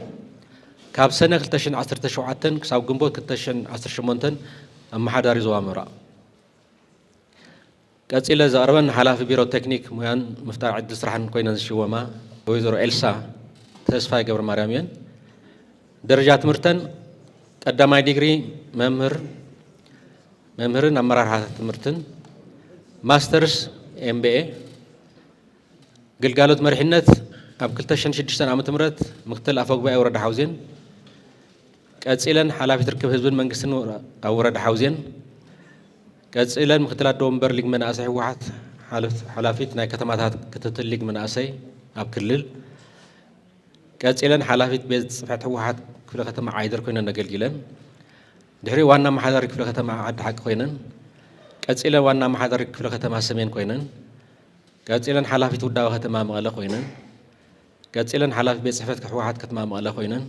ካብ ሰነ 2017 ክሳብ ግንቦት 2018 ኣመሓዳሪ ዞባ ምብራቕ ቀፂለ ዘቕርበን ሓላፊ ቢሮ ቴክኒክ ሙያን ምፍጣር ዕድል ስራሕን ኮይነን ዝሽወማ ወይዘሮ ኤልሳ ተስፋይ ገብረ ማርያም እየን ደረጃ ትምህርተን ቀዳማይ ዲግሪ መምህርን ኣመራርሓ ትምህርትን ማስተርስ ኤምቢኤ ግልጋሎት መሪሕነት ኣብ 2006 ዓ.ም ምክትል ኣፈ ጉባኤ ወረዳ ሓውዜን ቀፂለን ሓላፊት ርክብ ህዝብን መንግስትን ኣብ ወረዳ ሓውዜን ቀፂለን ምክትል ኣዶ ወንበር ሊግ መናእሰይ ሕወሓት ሓላፊት ናይ ከተማታት ክትትል ሊግ መናእሰይ ኣብ ክልል ቀፂለን ሓላፊት ቤት ጽሕፈት ሕወሓት ክፍለ ከተማ ዓይደር ኮይነን ኣገልጊለን ድሕሪ ዋና ኣመሓዳሪ ክፍለ ከተማ ዓዲ ሓቂ ኮይነን ቀፂለን ዋና ኣመሓዳሪ ክፍለ ከተማ ሰሜን ኮይነን ቀፂለን ሓላፊት ውዳዊ ከተማ መቐለ ኮይነን ቀፂለን ሓላፊ ቤት ጽሕፈት ሕወሓት ከተማ መቐለ ኮይነን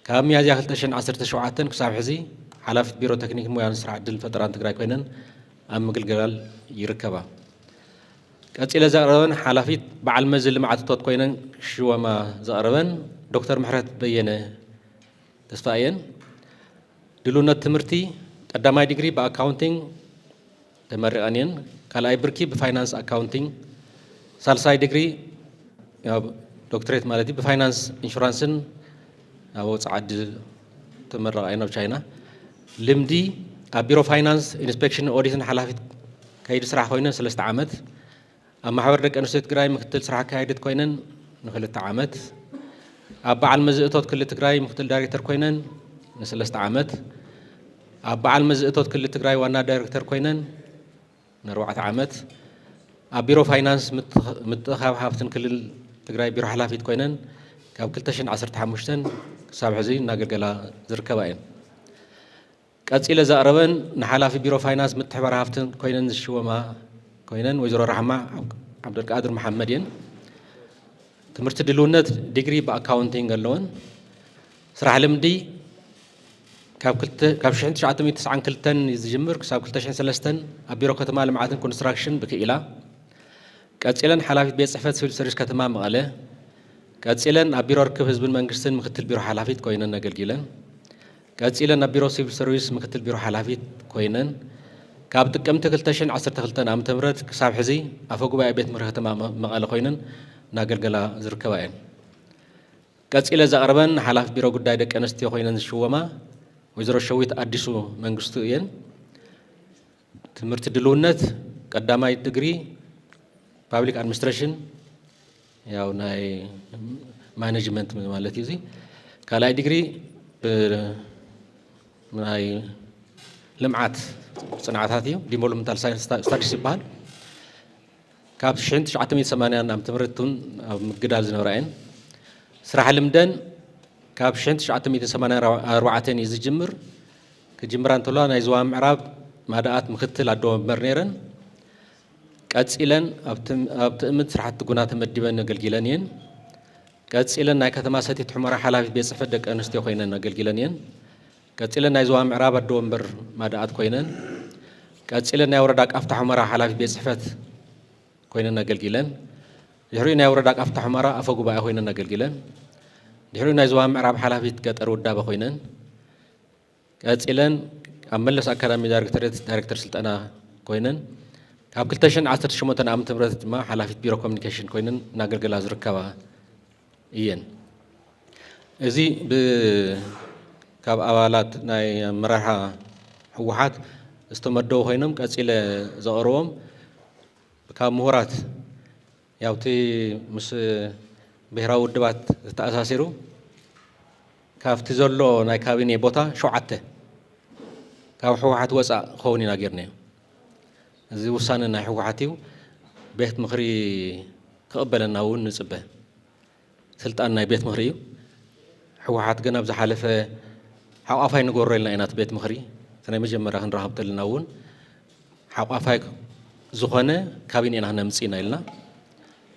ካብ ሚያዝያ 2017 ክሳብ ሕዚ ሓላፊት ቢሮ ቴክኒክ ሙያን ስራሕ ዕድል ፈጠራን ትግራይ ኮይነን ኣብ ምግልጋል ይርከባ ቀፂለ ዘቕረበን ሓላፊት በዓል መዚ ልምዓት እቶት ኮይነን ሽወማ ዘቕረበን ዶክተር ምሕረት በየነ ተስፋ እየን ድልውነት ትምህርቲ ቀዳማይ ዲግሪ ብኣካውንቲንግ ተመሪቐን እየን ካልኣይ ብርኪ ብፋይናንስ ኣካውንቲንግ ሳልሳይ ዲግሪ ዶክተሬት ማለት እዩ ብፋይናንስ ኢንሹራንስን ኣብ ወፃኢ ዓዲ ተመረቓ እየን ኣብ ቻይና ልምዲ ኣብ ቢሮ ፋይናንስ ኢንስፔክሽን ኦዲትን ሓላፊት ከይዲ ስራሕ ኮይነን 3 ዓመት ኣብ ማሕበር ደቂ ኣንስትዮ ትግራይ ምክትል ስራሕ ኣካይድት ኮይነን ን2 ዓመት ኣብ በዓል መዚ እቶት ክልል ትግራይ ምክትል ዳይሬክተር ኮይነን ን3 ዓመት ኣብ በዓል መዚ እቶት ክልል ትግራይ ዋና ዳይሬክተር ኮይነን ን4 ዓመት ቢሮ ፋይናንስ ምትኻብ ሃብትን ክልል ትግራይ ቢሮ ሓላፊት ኮይነን ካብ 2015 ክሳብ ሕዚ እናገልገላ ዝርከባ እየን ቀፂለ ዘቕረበን ንሓላፊ ቢሮ ፋይናንስ ምትሕብባር ሃብትን ኮይነን ዝሽወማ ኮይነን ወይዘሮ ራሕማ ዓብደልቃድር መሐመድ እየን ትምህርቲ ድልውነት ዲግሪ በአካውንቲንግ ኣለወን ስራሕ ልምዲ ካብ 1992 ዝጅምር ክሳብ 2003 ኣብ ቢሮ ከተማ ልምዓትን ኮንስትራክሽን ብክኢላ ቀፂለን ሓላፊት ቤት ጽሕፈት ሲቪል ሰርቪስ ከተማ መቐለ ቀፂለን ኣብ ቢሮ ርክብ ህዝብን መንግስትን ምክትል ቢሮ ሓላፊት ኮይነን ኣገልጊለን ቀፂለን ኣብ ቢሮ ሲቪል ሰርቪስ ምክትል ቢሮ ሓላፊት ኮይነን ካብ ጥቅምቲ 2012 ዓ.ም ክሳብ ሕዚ ኣፈ ጉባኤ ቤት ምክሪ ከተማ መቐለ ኮይነን እናገልገላ ዝርከባ እየን ቀፂለ ዘቕርበን ሓላፊ ቢሮ ጉዳይ ደቂ ኣንስትዮ ኮይነን ዝሽወማ ወይዘሮ ሸዊት ኣዲሱ መንግስቱ እየን ትምህርቲ ድልውነት ቀዳማይ ዲግሪ ፓብሊክ ኣድሚኒስትሬሽን ያው ናይ ማኔጅመንት ማለት እዩ ካልኣይ ዲግሪ ናይ ልምዓት ጽንዓታት እዩ ዲቨሎፕመንታል ሳይንስ ስታዲስ ይበሃል ካብ 1980 ዓ.ም ኣብ ምግዳል ዝነበራ እየን ስራሕ ልምደን ካብ 1984 እዩ ዝጅምር ክጅምራ እንተለዋ ናይ ዞባ ምዕራብ ማዳኣት ምክትል ኣዶ ወንበር ነይረን ቀፂለን ኣብ ትእምት ስራሕቲ ጉና ተመዲበን ኣገልጊለን እየን ቀፂለን ናይ ከተማ ሰቲት ሑመራ ሓላፊት ቤት ጽሕፈት ደቂ ኣንስትዮ ኮይነን ኣገልጊለን እየን ቀፂለን ናይ ዞባ ምዕራብ ኣዶ ወንበር ማዳኣት ኮይነን ቀፂለን ናይ ወረዳ ቃፍታ ሑመራ ሓላፊት ቤት ጽሕፈት ኮይነን ኣገልጊለን ድሕሪኡ ናይ ወረዳ ቃፍታ ሑመራ ኣፈ ጉባኤ ኮይነን ኣገልጊለን ድሕሪኡ ናይ ዞባ ምዕራብ ሓላፊት ገጠር ውዳበ ኮይነን ቀፂለን ኣብ መለስ ኣካዳሚ ዳይሬክተር ስልጠና ኮይነን ካብ 2018 ዓ.ም ድማ ሓላፊት ቢሮ ኮሚኒኬሽን ኮይነን እናገልገላ ዝርከባ እየን እዚ ካብ ኣባላት ናይ ኣመራርሓ ህወሓት ዝተመደቡ ኮይኖም ቀፂለ ዘቕርቦም ካብ ምሁራት ያውቲ ምስ ብሔራዊ ውድባት ዝተኣሳሲሩ ካብቲ ዘሎ ናይ ካቢኔ ቦታ 7 ካብ ህወሓት ወፃእ ክኸውን ኢና ጌርናዮ እዚ ውሳነ ናይ ህወሓት እዩ ቤት ምክሪ ክቕበለና እውን ንፅበ ስልጣን ናይ ቤት ምክሪ እዩ ህወሓት ግን ኣብ ዝሓለፈ ሓቋፋይ ንገብሮ ኢልና ኢና ቤት ምክሪ ናይ መጀመርያ ክንረኸብ ተለና እውን ሓቋፋይ ዝኾነ ካቢኔ ኢና ነምፅእ ኢና ኢልና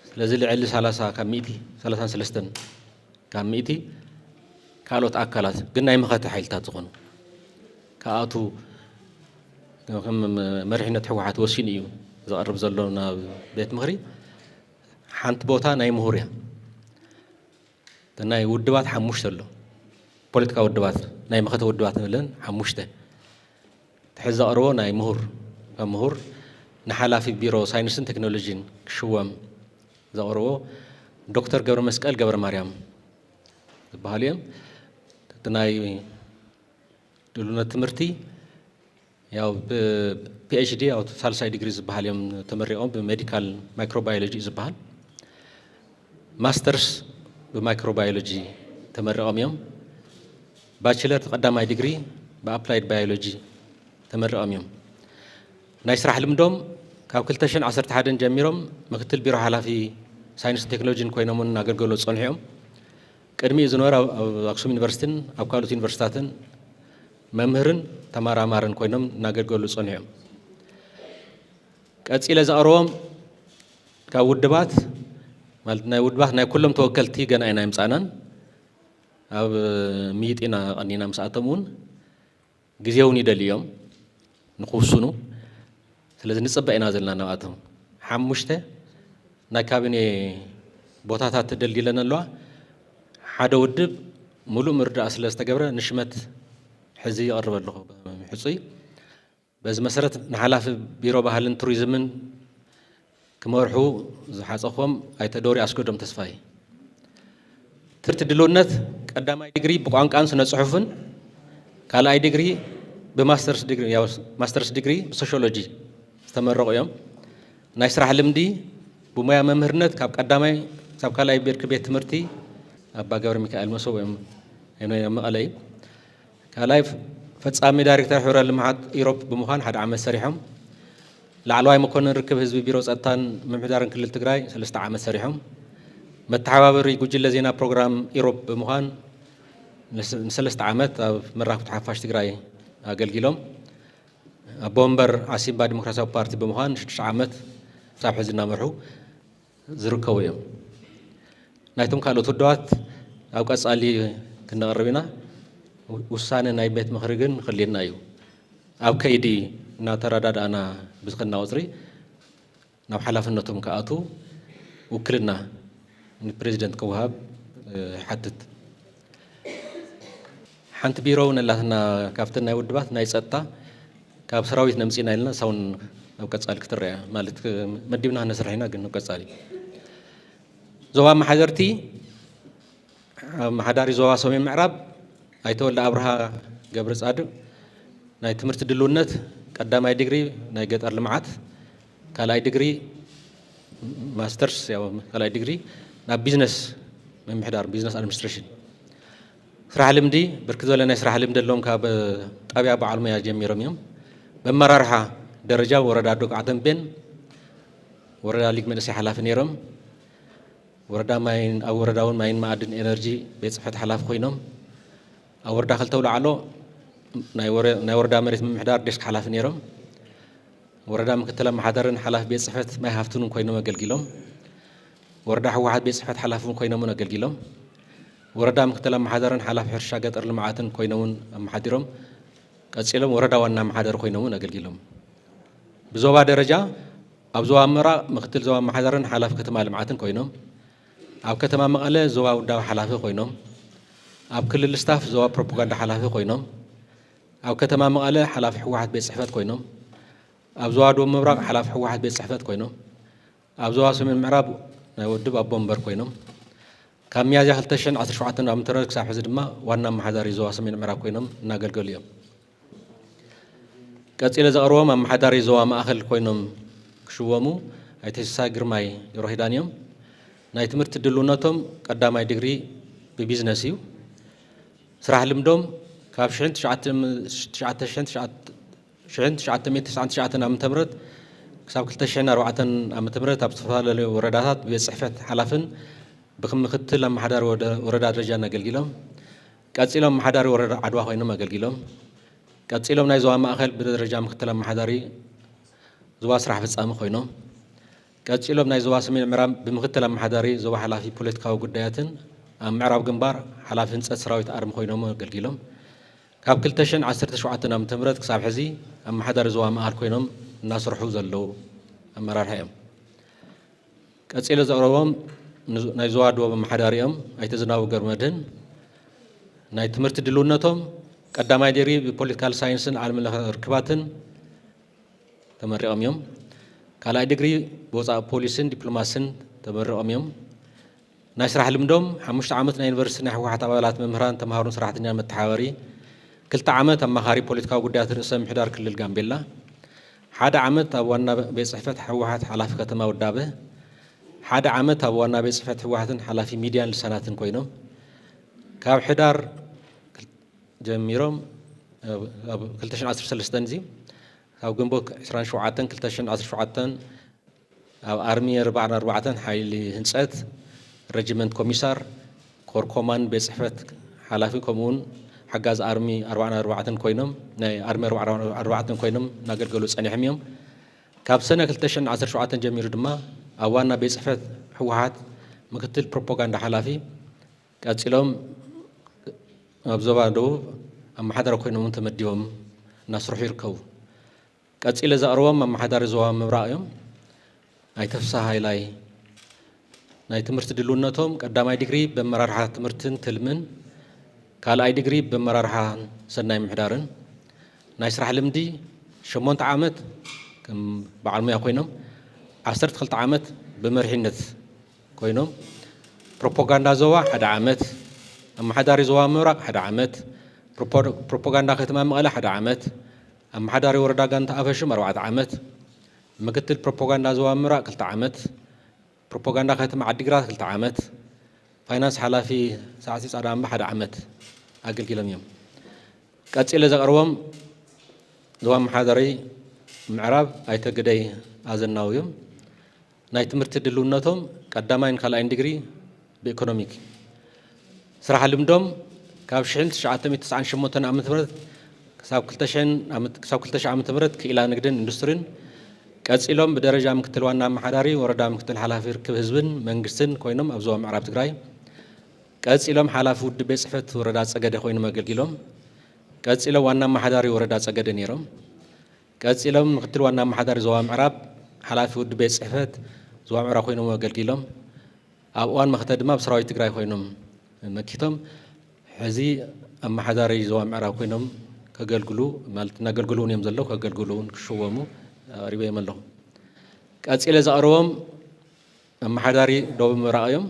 ስለዚ ልዕሊ 30 ካብ 133 ካብ 100 ካልኦት ኣካላት ግን ናይ መኸተ ሓይልታት ዝኾኑ ካብኣቱ ከም መሪሕነት ህወሓት ወሲኑ እዩ ዘቕርብ ዘሎ ናብ ቤት ምክሪ ሓንቲ ቦታ ናይ ምሁር እያ ናይ ውድባት 5 ኣሎ ፖለቲካ ውድባት ናይ መኸተ ውድባት ንብለን 5 ትሕዚ ዘቕርቦ ናይ ምሁር ንሓላፊ ቢሮ ሳይንስን ቴክኖሎጂን ክሽወም ዘቕርቦ ዶክተር ገብረ መስቀል ገብረ ማርያም ዝበሃሉ እዮም ናይ ድልውነት ትምህርቲ ያው ፒኤችዲ ያው ሳልሳይ ዲግሪ ዝበሃል እዮም ተመሪቖም ብሜዲካል ማይክሮባዮሎጂ ዝበሃል ማስተርስ ብማይክሮባዮሎጂ ተመሪቖም እዮም ባችለር ቀዳማይ ዲግሪ ብኣፕላይድ ባዮሎጂ ተመሪቖም እዮም ናይ ስራሕ ልምዶም ካብ 2011 ጀሚሮም ምክትል ቢሮ ሓላፊ ሳይንስ ቴክኖሎጂን ኮይኖም እናገልገሉ ፀኒሖም ቅድሚ ዝነበረ ኣብ ኣክሱም ዩኒቨርሲቲን ኣብ ካልኦት ዩኒቨርሲታትን መምህርን ተመራማርን ኮይኖም እናገልገሉ ፀኒሖም ቀፂለ ዘቕርቦም ካብ ውድባት ማለት ናይ ውድባት ናይ ኩሎም ተወከልቲ ገና ኢና ምፃናን ኣብ ሚጢና ቀኒና ምስኣቶም እውን ግዜውን ይደልዮም ንክውስኑ ስለዚ ንፅበ ኢና ዘለና ናብኣቶም 5 ናይ ካቢኔ ቦታታት ተደልዲለን ኣለዋ ሓደ ውድብ ሙሉእ ምርዳእ ስለ ዝተገብረ ንሽመት ሕዚ ይቐርብ ኣለኹ ሕፁይ በዚ መሰረት ንሓላፊ ቢሮ ባህልን ቱሪዝምን ክመርሑ ዝሓፀኹም ኣይተዶሪ ኣስገዶም ተስፋይ ትምህርቲ ድልውነት ቀዳማይ ዲግሪ ብቋንቋን ስነ ፅሑፍን ካልኣይ ዲግሪ ማስተርስ ዲግሪ ብሶሽዮሎጂ ዝተመረቑ እዮም ናይ ስራሕ ልምዲ ብሞያ መምህርነት ካብ ቀዳማይ ሳብ ካልኣይ ብርኪ ቤት ትምህርቲ ኣባ ገብረ ሚካኤል መሶብ እዮም መቐለ እዩ ካልኣይ ፈጻሚ ዳይሬክተር ሕብረት ልምዓት ኢሮብ ብምዃን 1 ዓመት ሰሪሖም ላዕለዋይ መኮንን ርክብ ህዝቢ ቢሮ ጸጥታን ምምሕዳርን ክልል ትግራይ 3 ዓመት ሰሪሖም መተሓባበሪ ጉጅለ ዜና ፕሮግራም ኢሮብ ብምዃን ን3 ዓመት ኣብ መራኽብቲ ሓፋሽ ትግራይ ኣገልጊሎም ኣቦ ወንበር ዓሲምባ ዲሞክራሲያዊ ፓርቲ ብምዃን 6 ዓመት ክሳብ ሕዚ እናመርሑ ዝርከቡ እዮም። ናይቶም ካልኦት ውድባት ኣብ ቀጻሊ ክነቕርብ ኢና። ውሳነ ናይ ቤት ምኽሪ ግን ክልየና እዩ። ኣብ ከይዲ እናተረዳድኣና ብዝኽና ቁፅሪ ናብ ሓላፍነቶም ከኣቱ ውክልና ንፕሬዚደንት ክወሃብ ሓትት። ሓንቲ ቢሮ እውን ኣላትና ካብተን ናይ ውድባት ናይ ጸጥታ ካብ ሰራዊት ነምፂና ኢልና ሳውን ኣብ ቀጻሊ ክትርአ ማለት መዲብና ነስርሕ ኢና ግን ኣብ ቀጻሊ ዞባ ማሕደርቲ ማሕዳሪ ዞባ ሰሜን ምዕራብ ኣይተወልደ ኣብርሃ ገብረ ጻድቅ ናይ ትምህርቲ ድልውነት ቀዳማይ ዲግሪ ናይ ገጠር ልምዓት ካልኣይ ዲግሪ ማስተርስ ያው ካልኣይ ዲግሪ ናብ ቢዝነስ ምምሕዳር ቢዝነስ ኣድሚኒስትሬሽን ስራሕ ልምዲ ብርክት ዝበለ ናይ ስራሕ ልምዲ ኣለዎም ካብ ጣብያ በዓል ሞያ ጀሚሮም እዮም በመራርሓ ደረጃ ወረዳ ዶቃ ተንቤን ወረዳ ሊግ መንእሰይ ሓላፊ ነይሮም ወረዳ ማይን ኣብ ወረዳ እውን ማይን ማዕድን ኤነርጂ ቤት ጽሕፈት ሓላፊ ኮይኖም ኣብ ወረዳ ክልተ ውላዕሎ ናይ ወረዳ መሬት ምምሕዳር ዴስክ ሓላፊ ነይሮም ወረዳ ምክትል ኣመሓዳርን ሓላፊ ቤት ጽሕፈት ማይ ሃፍትን ኮይኖም ኣገልጊሎም ወረዳ ሕወሓት ቤት ጽሕፈት ሓላፊ ኮይኖም ኣገልጊሎም ወረዳ ምክትል ኣመሓዳርን ሓላፊ ሕርሻ ገጠር ልምዓትን ኮይኖም ኣመሓዲሮም ቀጺሎም ወረዳ ዋና ኣመሓዳሪ ኮይኖም ኣገልጊሎም ብዞባ ደረጃ ኣብ ዞባ ምዕራብ ምክትል ዞባ ኣመሓዳርን ሓላፊ ከተማ ልምዓትን ኮይኖም ኣብ ከተማ መቐለ ዞባ ውዳዊ ሓላፊ ኮይኖም ኣብ ክልል ስታፍ ዞባ ፕሮፓጋንዳ ሓላፊ ኮይኖም ኣብ ከተማ መቐለ ሓላፊ ሕወሓት ቤት ጽሕፈት ኮይኖም ኣብ ዞባ ደቡብ ምብራቅ ሓላፊ ሕወሓት ቤት ጽሕፈት ኮይኖም ኣብ ዞባ ሰሜን ምዕራብ ናይ ወድብ ኣቦ ወንበር ኮይኖም ካብ ሚያዝያ 2017 ዓ.ም ክሳብ ሕዚ ድማ ዋና ኣመሓዳሪ ዞባ ሰሜን ምዕራብ ኮይኖም እናገልገሉ እዮም። ቀጺለ ዘቕርቦም ኣመሓዳሪ ዞባ ማእኸል ኮይኖም ክሽወሙ ኣይተ ሲሳይ ግርማይ ሮሂዳን እዮም። ናይ ትምህርቲ ድልውነቶም ቀዳማይ ዲግሪ ብቢዝነስ እዩ። ስራሕ ልምዶም ካብ 1999 ዓ.ም ክሳብ 2004 ዓ.ም ኣብ ዝተፈላለዩ ወረዳታት ቤት ጽሕፈት ሓላፍን ብምክትል ኣመሓዳሪ ወረዳ ደረጃ ኣገልጊሎም ቀጺሎም ኣመሓዳሪ ወረዳ ዓድዋ ኮይኖም ኣገልጊሎም ቀጺሎም ናይ ዞባ ማእኸል ብደረጃ ምክትል ኣመሓዳሪ ዞባ ስራሕ ፍጻሚ ኮይኖም ቀጺሎም ናይ ዞባ ሰሜን ምዕራብ ብምክትል ኣመሓዳሪ ዞባ ሓላፊ ፖለቲካዊ ጉዳያትን ኣብ ምዕራብ ግንባር ሓላፊ ህንፀት ሰራዊት ኣርሚ ኮይኖም ኣገልጊሎም ካብ 2017 ዓ.ም ክሳብ ሕዚ ኣመሓዳሪ ዞባ ማእኸል ኮይኖም እናሰርሑ ዘለዉ ኣመራርሓ እዮም። ቀጺለ ዘቕረቦም ናይ ዞባ ደቡብ ኣመሓዳሪ እዮም ኣይተ ዝናቡ ገብረመድህን ናይ ትምህርቲ ድልውነቶም ቀዳማይ ዲግሪ ብፖለቲካል ሳይንስን ዓለምን ለኸ ርክባትን ተመሪቖም እዮም። ካልኣይ ዲግሪ ብወፃኢ ፖሊስን ዲፕሎማስን ተመሪቖም እዮም። ናይ ስራሕ ልምዶም 5 ዓመት ናይ ዩኒቨርሲቲ ናይ ሕወሓት ኣባላት መምህራን ተምሃሮን ሰራሕተኛን መተሓባበሪ 2 ዓመት ኣማኻሪ ፖለቲካዊ ጉዳያት ርእሰ ምምሕዳር ክልል ጋምቤላ 1 ዓመት ኣብ ዋና ቤት ጽሕፈት ሕወሓት ሓላፊ ከተማ ውዳበ 1 ዓመት ኣብ ዋና ቤት ጽሕፈት ሕወሓትን ሓላፊ ሚድያን ልሳናትን ኮይኖም ካብ ሕዳር ጀሚሮም ኣብ 2013 እዚ ካብ ግንቦት 27 2017 ኣብ ኣርሚ 44 ሓይሊ ህንፀት ረጅመንት ኮሚሳር ኮር ኮማንድ ቤት ጽሕፈት ሓላፊ ከምኡውን ሓጋዝ ኣርሚ 44 ኮይኖም ናይ ኣርሚ 44 ኮይኖም እናገልገሉ ጸኒሖም እዮም። ካብ ሰነ 2017 ጀሚሩ ድማ ኣብ ዋና ቤት ጽሕፈት ሕወሓት ምክትል ፕሮፓጋንዳ ሓላፊ ቀጺሎም ኣብ ዞባ ደቡብ ኣመሓዳሪ ኮይኖም ተመዲቦም እናሰርሑ ይርከቡ። ቀጺለ ዘቕርቦም ኣመሓዳሪ ዞባ ምብራቕ እዮም። ኣይተ ፍስሓ ሃይላይ ናይ ትምህርቲ ድልውነቶም ቀዳማይ ዲግሪ በመራርሓ ትምህርትን ትልምን ካልኣይ ዲግሪ በመራርሓ ሰናይ ምምሕዳርን ናይ ስራሕ ልምዲ 8 ዓመት ከም በዓል ሞያ ኮይኖም 12 ዓመት ብመርሒነት ኮይኖም ፕሮፓጋንዳ ዞባ 1 ዓመት ኣመሓዳሪ ዞባ ምብራቅ 1 ዓመት ፕሮፓጋንዳ ከተማ መቐለ 1 ዓመት ኣመሓዳሪ ወረዳ ጋንታ ኣፈሽም 4 ዓመት ምክትል ፕሮፓጋንዳ ዞባ ምብራቅ 2 ዓመት ፕሮፓጋንዳ ከተማ ዓዲግራት 2 ዓመት ፋይናንስ ሓላፊ ሳዕሲ ጻዕዳ እምባ 1 ዓመት ኣገልጊሎም እዮም። ቀጺለ ዘቕርቦም ዞባ ኣመሓዳሪ ምዕራብ ኣይተገደይ ኣዘናውዮም ናይ ትምህርቲ ድልውነቶም ቀዳማይን ካልኣይን ዲግሪ ብኢኮኖሚክ ስራሕ ልምዶም ካብ 1998 ዓመተ ምህረት ክሳብ 2000 ዓመተ ምህረት ክኢላ ንግድን ኢንዱስትሪን ቀፂሎም ብደረጃ ምክትል ዋና ኣመሓዳሪ ወረዳ ምክትል ሓላፊ ርክብ ህዝብን መንግስትን ኮይኖም ኣብ ዞባ ምዕራብ ትግራይ ቀፂሎም ሓላፊ ውድብ ቤት ጽሕፈት ወረዳ ፀገደ ኮይኖም ኣገልጊሎም ቀፂሎም ዋና ኣመሓዳሪ ወረዳ ፀገደ ነይሮም ቀፂሎም ምክትል ዋና ኣመሓዳሪ ዞባ ምዕራብ ሓላፊ ውድብ ቤት ጽሕፈት ዞባ ምዕራብ ኮይኖም ኣገልጊሎም ኣብ እዋን መኽተ ድማ ብሰራዊት ትግራይ ኮይኖም መኪቶም ሕዚ ኣመሓዳሪ ዞባ ምዕራብ ኮይኖም ከገልግሉ ማለት እናገልግሉ እዮም ዘለዉ ከገልግሉ ክሽወሙ قريبين من لهم. كأسئلة زارهم محداري دوم رأيهم.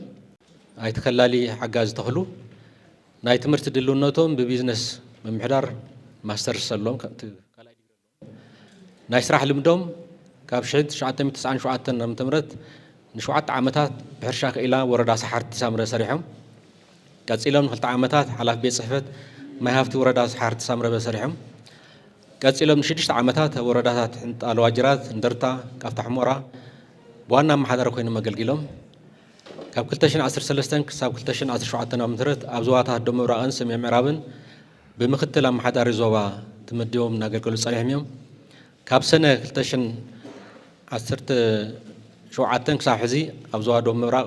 هاي تخلالي حجاز تخلو. نايت مرت دلونتهم ببيزنس من محدار ماستر سلام نايس راح لمدهم كابشد شعات من 9 شعات نمتمرت نشعات عامتات بحرشاك إلى وردا سحر تسامر سريحهم. كأسئلة من خلت عامتات حلاف بيت صحفت ما هافتي وردا سحر تسامر بسريحهم. كأسئلة من شديش عامتات وردات الواجرات ندرتا كافتح مورا وانا محاضر كوين مقلقلهم كاب كلتشن 10 سلستن كساب كلتشن 10 شعاتنا مترت ابزواتها الدم ورائن سمي معرابن بمختل محاضر زوبا تمديهم ناقلقلو صالحهم يوم كاب سنة كلتشن 10 شعاتن كساب حزي ابزوات دم ورا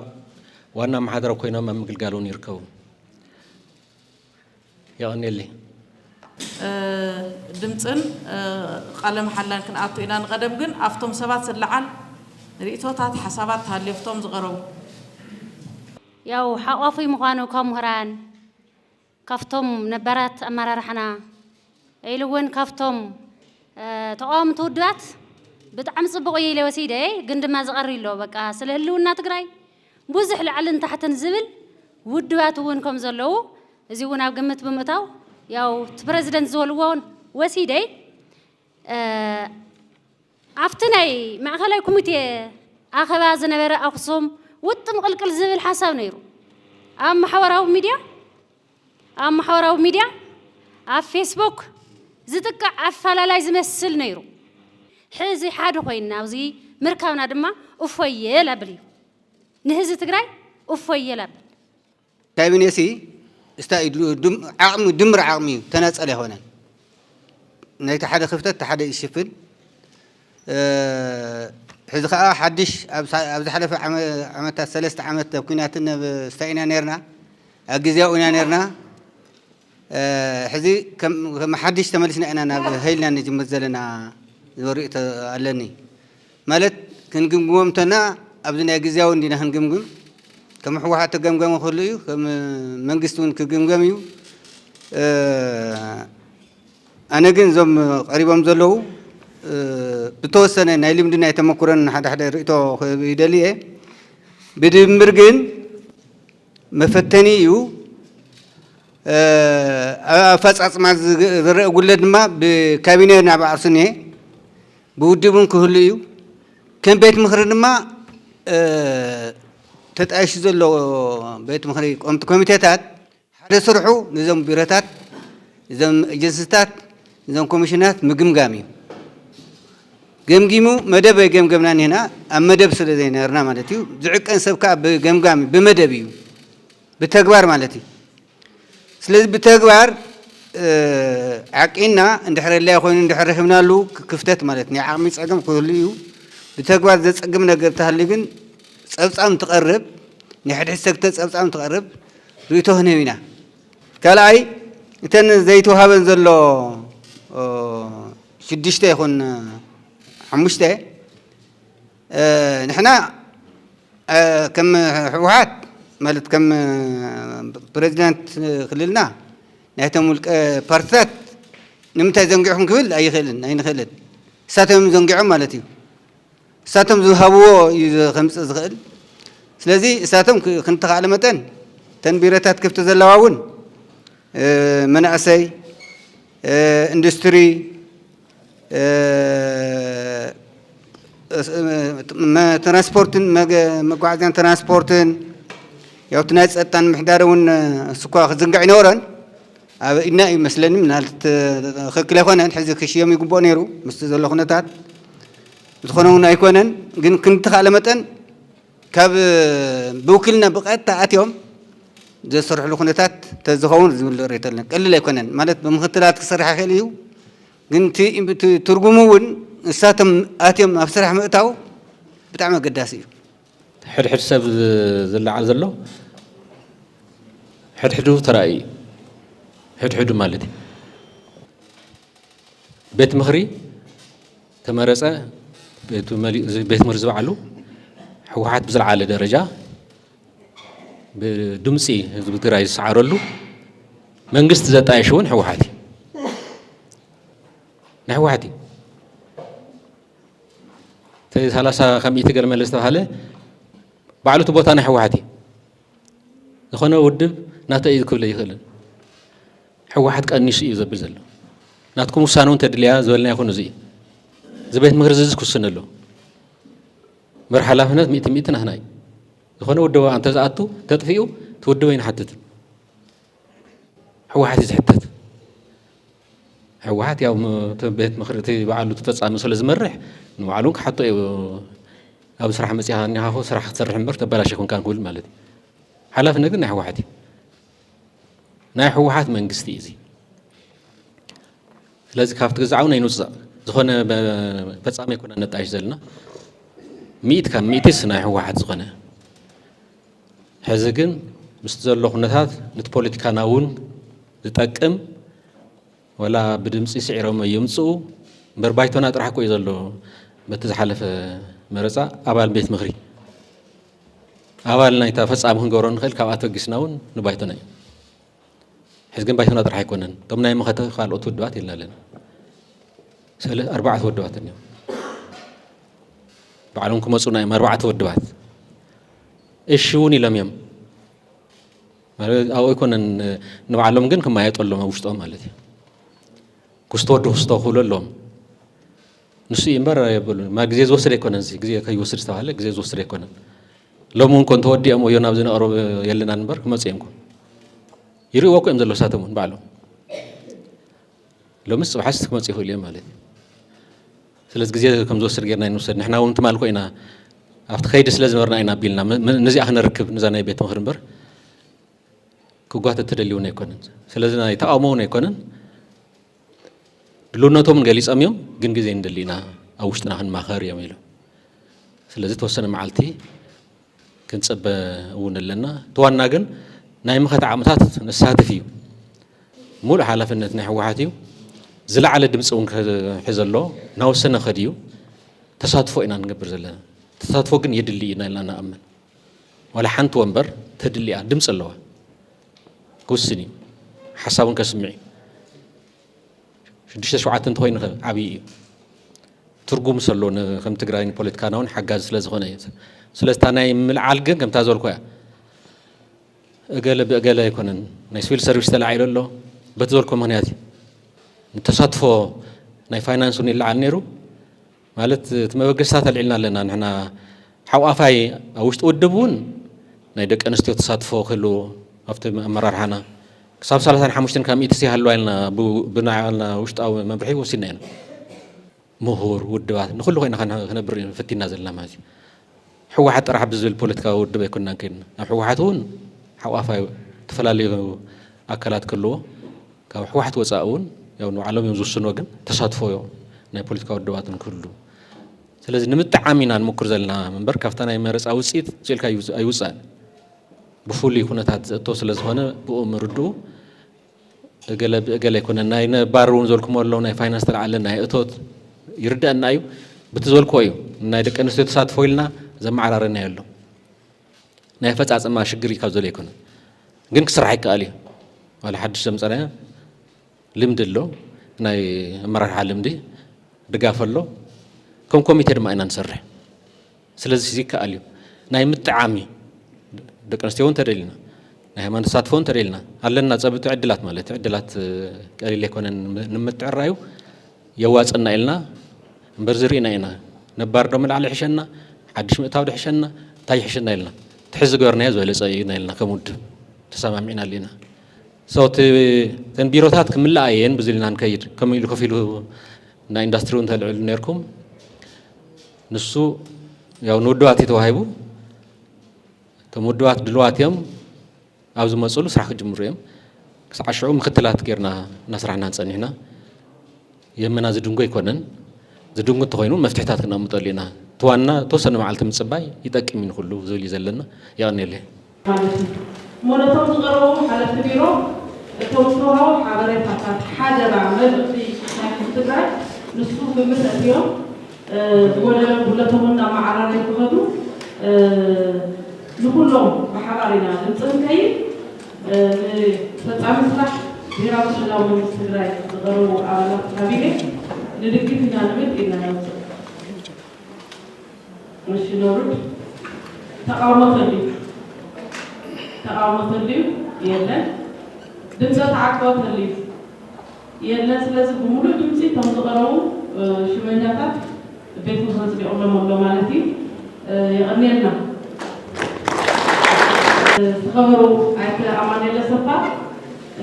وانا محاضر كوين مقلقلون يركو يعني اللي دمتن قلم حلان كن أبتو إلى نقدم جن أفتم سبات اللعن ريتوتات حسابات هاللفتم زغرو ياو حقافي مقانو كمهران كفتم نبرات أمر رحنا إلوين كفتم تقام تودات بتعم صبغي لوسيدة جند ما زغري له بقى سلهلو الناتجراي بوزح لعلن تحت نزبل ودوات وينكم زلوا زيونا قمت بمتاو ياو تبرزدنت زولوون وسيدي عفتناي مع خلاي كوميتي اخبا زنبر اقسم وتم قلقل زبل حساب نيرو ام محوراو ميديا ام فيسبوك زتك افلالاي زمسل نيرو حزي حاد خوينا وزي مركاونا دما افويه لابلي نهز تግራይ افويه لابل كابينيسي استايد عقم دمر عقمي تناصل يهونن نايت حدا خفتت حدا يشفن حز خا حدش ابز حلف عمتا 3 عمت كنياتنا استاينا نيرنا اغزياونا نيرنا حزي كم حدش تملسنا انا هيلنا نجي مزلنا وريت علني مالت كنغمغمتنا ابزنا غزياو اندينا هنغمغم كم حوحات تجمجم خليه كم منجستون كجمجميو أنا جن زم قريبا مزلوا بتوسنا نايلم دنا يتمكرن حدا ريتو يدليه بدمرجن مفتني يو فاس مع ولد ما بكابينة نبع سنة بودبون كهليو كم بيت مخرن ما تتعيش زلوا بيت مخرج قمت كوميتات حدا سرحوا نظام بيرتات نظام جنسات نظام كوميشنات مجمجامي جمجمو مدب جمجمنا هنا أم مدب سلزين رنا مالتيو زعك أنسب كاب بجمجامي بمدبيو بتجوار مالتي سلز بتجوار عقينا عند حر الله خوين عند حر خمنا له كفتات مالتني عامي صقم كليو بتجوار ذا صقم نجرتها لكن صبصام تقرب نحد حسكت صبصام تقرب ريتو هنا وينا كلاي انتن زيتو هابن زلو شدشته يكون حمشته نحنا كم حوحات مالت كم بريزيدنت خللنا نهتم بارتات نمتى زنقعهم كل اي خلن اي خلن ساتهم زنقعهم مالتي ساتم زهبو خمس زغل سلازي ساتم كنت علامتين تنبيرات كيف تزلواون منعسي اندستري ما ترانسبورتن مقاعدين ترانسبورتن ياو تناس اتان محدارون سكوا زنقع نورن إنا مثلا من هالت خكلا خونا نحز خشيم يقبو نيرو مستزل خناتات ዝኾነውን ኣይኮነን ግን ክንተኻለ መጠን ካብ ብውክልና ብቐጥታ ኣትዮም ዘሰርሕሉ ኩነታት ተዝኸውን ዝብል ርእየት ኣለና ቀሊል ኣይኮነን ማለት ብምክትላት ክሰርሕ ይኽእል እዩ ግን ትርጉሙ እውን ንሳቶም ኣትዮም ኣብ ስራሕ ምእታው ብጣዕሚ ኣገዳሲ እዩ ሕድሕድ ሰብ ዝለዓል ዘሎ ሕድሕዱ ተራእዩ ሕድሕዱ ማለት እዩ ቤት ምኽሪ ተመረፀ ቤት ምኽሪ ዝበዓሉ ሕወሓት ብዝለዓለ ደረጃ ብድምፂ ህዝቢ ትግራይ ዝሰዓረሉ መንግስቲ ዘጣየሽ እውን ሕወሓት እዩ ናይ ሕወሓት እዩ 30 ከሚእቲ ገለመለ ዝተባሃለ ባዕሉ እቲ ቦታ ናይ ሕወሓት እዩ ዝኾነ ውድብ ናተይ ክብል ይኽእልን ሕወሓት ቀኒሱ እዩ ዘብል ዘሎ ናትኩም ውሳነ እውን ተድልያ ዝበልና ይኹን እዚ እዚ ቤት ምኽሪ እዚ ክውስን ኣሎ መር ሓላፍነት 100 ናህና እዩ ዝኾነ ውድብ እንተ ዝኣቱ ተጥፊኡ ትውድበ ይንሓትት ሕወሓት እዩ ዝሕተት ሕወሓት ያው ቤት ምኽሪ እቲ በዓሉ ተፈጻሚ ስለ ዝመርሕ ንባዕሉ ክሓቶ እዩ ኣብ ስራሕ መፅኻ እኒኻ ስራሕ ክትሰርሕ እምበር ተበላሸኹን ካን ክብል ማለት እዩ ሓላፍነት ግን ናይ ሕወሓት እዩ ናይ ሕወሓት መንግስቲ እዩ እዚ ስለዚ ካብቲ ግዛዓው ናይ ንውፅእ ዝኾነ ፈጻሚ ኣይኮነ ነጣይሽ ዘለና ሚእት ካብ ሚእትስ ናይ ሕወሓት ዝኾነ ሕዚ ግን ምስቲ ዘሎ ኩነታት ነቲ ፖለቲካና እውን ዝጠቅም ወላ ብድምፂ ስዒሮም የምፅኡ እምበር ባይቶና ጥራሕ እኮ እዩ ዘሎ በቲ ዝሓለፈ መረፃ ኣባል ቤት ምኽሪ ኣባል ናይታ ፈጻሚ ክንገብሮ ንኽእል ካብኣቶ ጊስና እውን ንባይቶና እዩ ሕዚ ግን ባይቶና ጥራሕ ኣይኮነን እቶም ናይ መኸተ ካልኦት ውድባት የልና ኣለና 4 ውድባት እኒኦም ባዕሎም ክመፁ ናይ 4 ውድባት እሺ እውን ኢሎም እዮም ኣብኡ ኣይኮነን ንባዕሎም ግን ክማየጠሎም ኣብ ውሽጦም ማለት እዩ ክስተወዱ ክስተኽብሉ ኣለዎም ንሱ እዩ እምበር የብሉን ማ ግዜ ዝወስድ ኣይኮነን እዚ ግዜ ከይወስድ ዝተባሃለ ግዜ ዝወስድ ኣይኮነን ሎሚ እውን ኮን ተወዲኦም ወዮ ናብ ዝነቕሮ የለና እምበር ክመፁ እዮም ኮ ይርእዎ እኮ እዮም ዘሎ ሳቶም እውን ባዕሎም ሎምስ ፅባሓስ ክመፁ ይኽእሉ እዮም ማለት እዩ ስለዚ ግዜ ከም ዝወስድ ጌርና ንውሰድ ንሕና እውን ትማል ኮይና ኣብቲ ከይዲ ስለ ዝነበርና ኢና ኣቢልና ነዚኣ ክነርክብ ነዛ ናይ ቤት ምኽሪ እምበር ክጓተት ትደልዩ እውን ኣይኮነን ስለዚ ናይ ተቃውሞ እውን ኣይኮነን ድልውነቶም ገሊፆም እዮም ግን ግዜ እንደሊና ኣብ ውሽጥና ክንማኸር እዮም ኢሎም ስለዚ ተወሰነ መዓልቲ ክንፅበ እውን ኣለና ተዋና ግን ናይ ምኸት ዓቕምታት ነሳትፍ እዩ ሙሉእ ሓላፍነት ናይ ሕወሓት እዩ ዝለዓለ ድምፂ እውን ክሕዝ ኣሎ ናወሰነ ኸድ እዩ ተሳትፎ ኢና ንገብር ዘለና ተሳትፎ ግን የድሊ ኢና ኢልና ንኣምን ዋላ ሓንቲ ወንበር ተድልያ ድምፂ ኣለዋ ክውስን እዩ ሓሳቡን ከስምዕ እዩ 6-7 እንተኮይኑ ዓብዪ እዩ ትርጉም ዘሎ ከም ትግራይ ፖለቲካና እውን ሓጋዝ ስለ ዝኾነ እዩ ስለዝታ ናይ ምልዓል ግን ከምታ ዝበልኮ እያ እገለ ብእገለ ኣይኮነን ናይ ሲቪል ሰርቪስ ተላዒሉ ኣሎ በቲ ዝበልኮ ምክንያት እዩ ንተሳትፎ ናይ ፋይናንስ እውን ይለዓል ነይሩ ማለት እቲ መበገስታት ኣልዒልና ኣለና ንሕና ሓውኣፋይ ኣብ ውሽጢ ውድብ እውን ናይ ደቂ ኣንስትዮ ተሳትፎ ክህሉ ኣብቲ ኣመራርሓና ክሳብ 35 ካብ 100 ሲሃለዋ ኢልና ብናዕልና ውሽጣዊ መምርሒ ወሲድና ኢና ምሁር ውድባት ንኩሉ ኮይና ክነብር ፈቲና ዘለና ማለት እዩ ሕወሓት ጥራሕ ብዝብል ፖለቲካዊ ውድብ ኣይኮንናን ከይድና ኣብ ሕወሓት እውን ሓውኣፋይ ተፈላለዩ ኣካላት ክህልዎ ካብ ሕወሓት ወፃኢ እውን ያው ንባዕሎም እዮም ዝውስንዎ ግን ተሳትፎ ናይ ፖለቲካ ውድባትን ክህሉ ስለዚ ንምጥዓም ኢና ንሞክር ዘለና እምበር ካብታ ናይ መረፃ ውፅኢት ፅኢልካ ኣይውፃእን ብፍሉይ ኩነታት ዘእቶ ስለ ዝኾነ ብኡ ምርድኡ እገለ ብእገለ ኣይኮነን ናይ ነባር እውን ዘልኩሞ ኣለዉ ናይ ፋይናንስ ተለዓለ ናይ እቶት ይርድአና እዩ በቲ ዝበልክዎ እዩ ናይ ደቂ ኣንስትዮ ተሳትፎ ኢልና ዘመዓራረና ኣሎ ናይ ፈፃፅማ ሽግር ካብ ዘሎ ኣይኮነን ግን ክስራሕ ይከኣል እዩ ዋላ ሓድሽ ዘምፀና ልምዲ ኣሎ ናይ ኣመራርሓ ልምዲ ድጋፍ ኣሎ ከም ኮሚቴ ድማ ኢና ንሰርሕ ስለዚ ይከኣል እዩ ናይ ምጥዓሚ ደቂ ኣንስትዮ እውን ተደሊና ናይ ሃይማኖት ተሳትፎ እውን ተደሊና ኣለና ፀብቲ ዕድላት ማለት ዕድላት ቀሊል ኣይኮነን ንምትዕራዩ የዋፅና ኢልና እምበር ዝርኢና ኢና ነባር ዶ ምልዓል ይሕሸና ሓድሽ ምእታው ድሕሸና እንታይ ይሕሸና ኢልና ትሕዚ ገበርናዮ ዝበለፀ ኢና ኢልና ከም ውድብ ተሰማሚዕና ኣለና ሰውቲ ተን ቢሮታት ክምላእ እየን ብዝልና ንከይድ ከምኡ ኢሉ ከፍ ኢሉ ናይ ኢንዳስትሪ እውን ተልዕሉ ነርኩም ንሱ ያው ንውድባት የተዋሂቡ እቶም ውድባት ድልዋት እዮም ኣብዚ መፅሉ ስራሕ ክጅምሩ እዮም ክሳዕ ሽዑ ምክትላት ጌርና እናስራሕና ንፀኒሕና የመና ዝድንጎ ይኮነን ዝድንጎ እንተኮይኑ መፍትሕታት ክነምጠሉ ኢና ትዋና ተወሰነ መዓልቲ ምፅባይ ይጠቅም ኢን ኩሉ ዝብል እዩ ዘለና ይቀኒየለ ሞነቶም ዝቐረቡ ሓለፍቲ ቢሮ እቶም ዝተውሃቡ ሓበሬታታት ሓደራ መልእኽቲ ናይ ትግራይ ንሱ ብምስአት እዮም ዝጎደለ ጉለቶም እናማዕራረይ ክኸዱ ንኩሎም ብሓባር ኢና ድምፂ ንከይድ ንፈፃሚ ስራሕ ብሄራዊ ክልላዊ መንግስቲ ትግራይ ዝቐረቡ ኣባላት ካቢኔ ንድግፍ ኢና ንብል ኢና ነውፅእ እሺ ነውርድ ተቃውሞ ተልዩ የለን ድምፀ ተዓቅቦ ተልዩ የለን ስለዚህ ብሙሉእ ድምፂ እቶም ዝቐረቡ ሽመኛታት ቤት ምክሪ ፅዲቖሎም ኣሎ ማለት እዩ የቐኒየልና ዝተኸበሩ ኣይተ ኣማኑኤል ኣሰፋ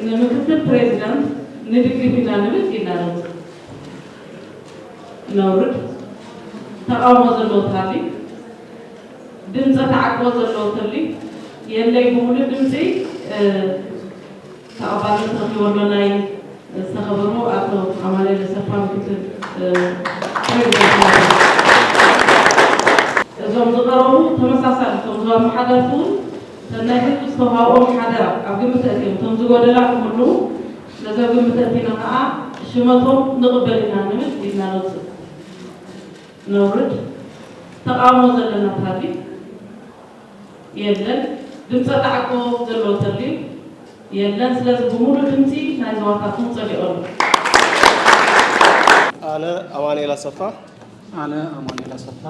ንምክትል ፕሬዚዳንት ንድግፍ ኢና ንብል ኢና ነውፅእ ነውርድ ተቃውሞ ዘለዎ ተሃልዩ ድምፀ ተዓቅቦ ዘለዎ ተልዩ የለይ ብሙሉእ ድምፂ ተቐባልነት ረኺቦሎ ናይ ዝተኸበሩ ኣቶ ኣማኑኤል ኣሰፋ ምክትል ፕሬዚዳንት እዞም ዝቐረቡ ተመሳሳሊ እቶም ዘመሓደርቱ ናይ ህዝቢ ዝተውሃቦም ሓደራ ኣብ ግምት ኣትዮም እቶም ዝጎደላ ክምልኡ ነዚ ኣብ ግምት ኣቲና ከዓ ሽመቶም ንቕበል ኢና ንብል ኢልና ነውፅእ ነውርድ ተቃውሞ ዘለና ተሃልዩ የለን ድምፀ ተዓቅቦ ዘለዎ ተልዩ የለን ስለዚ ብሙሉእ ድምፂ ናይ ዞባታትን ፀሊኦም ኣነ ኣማኑኤል ኣሰፋ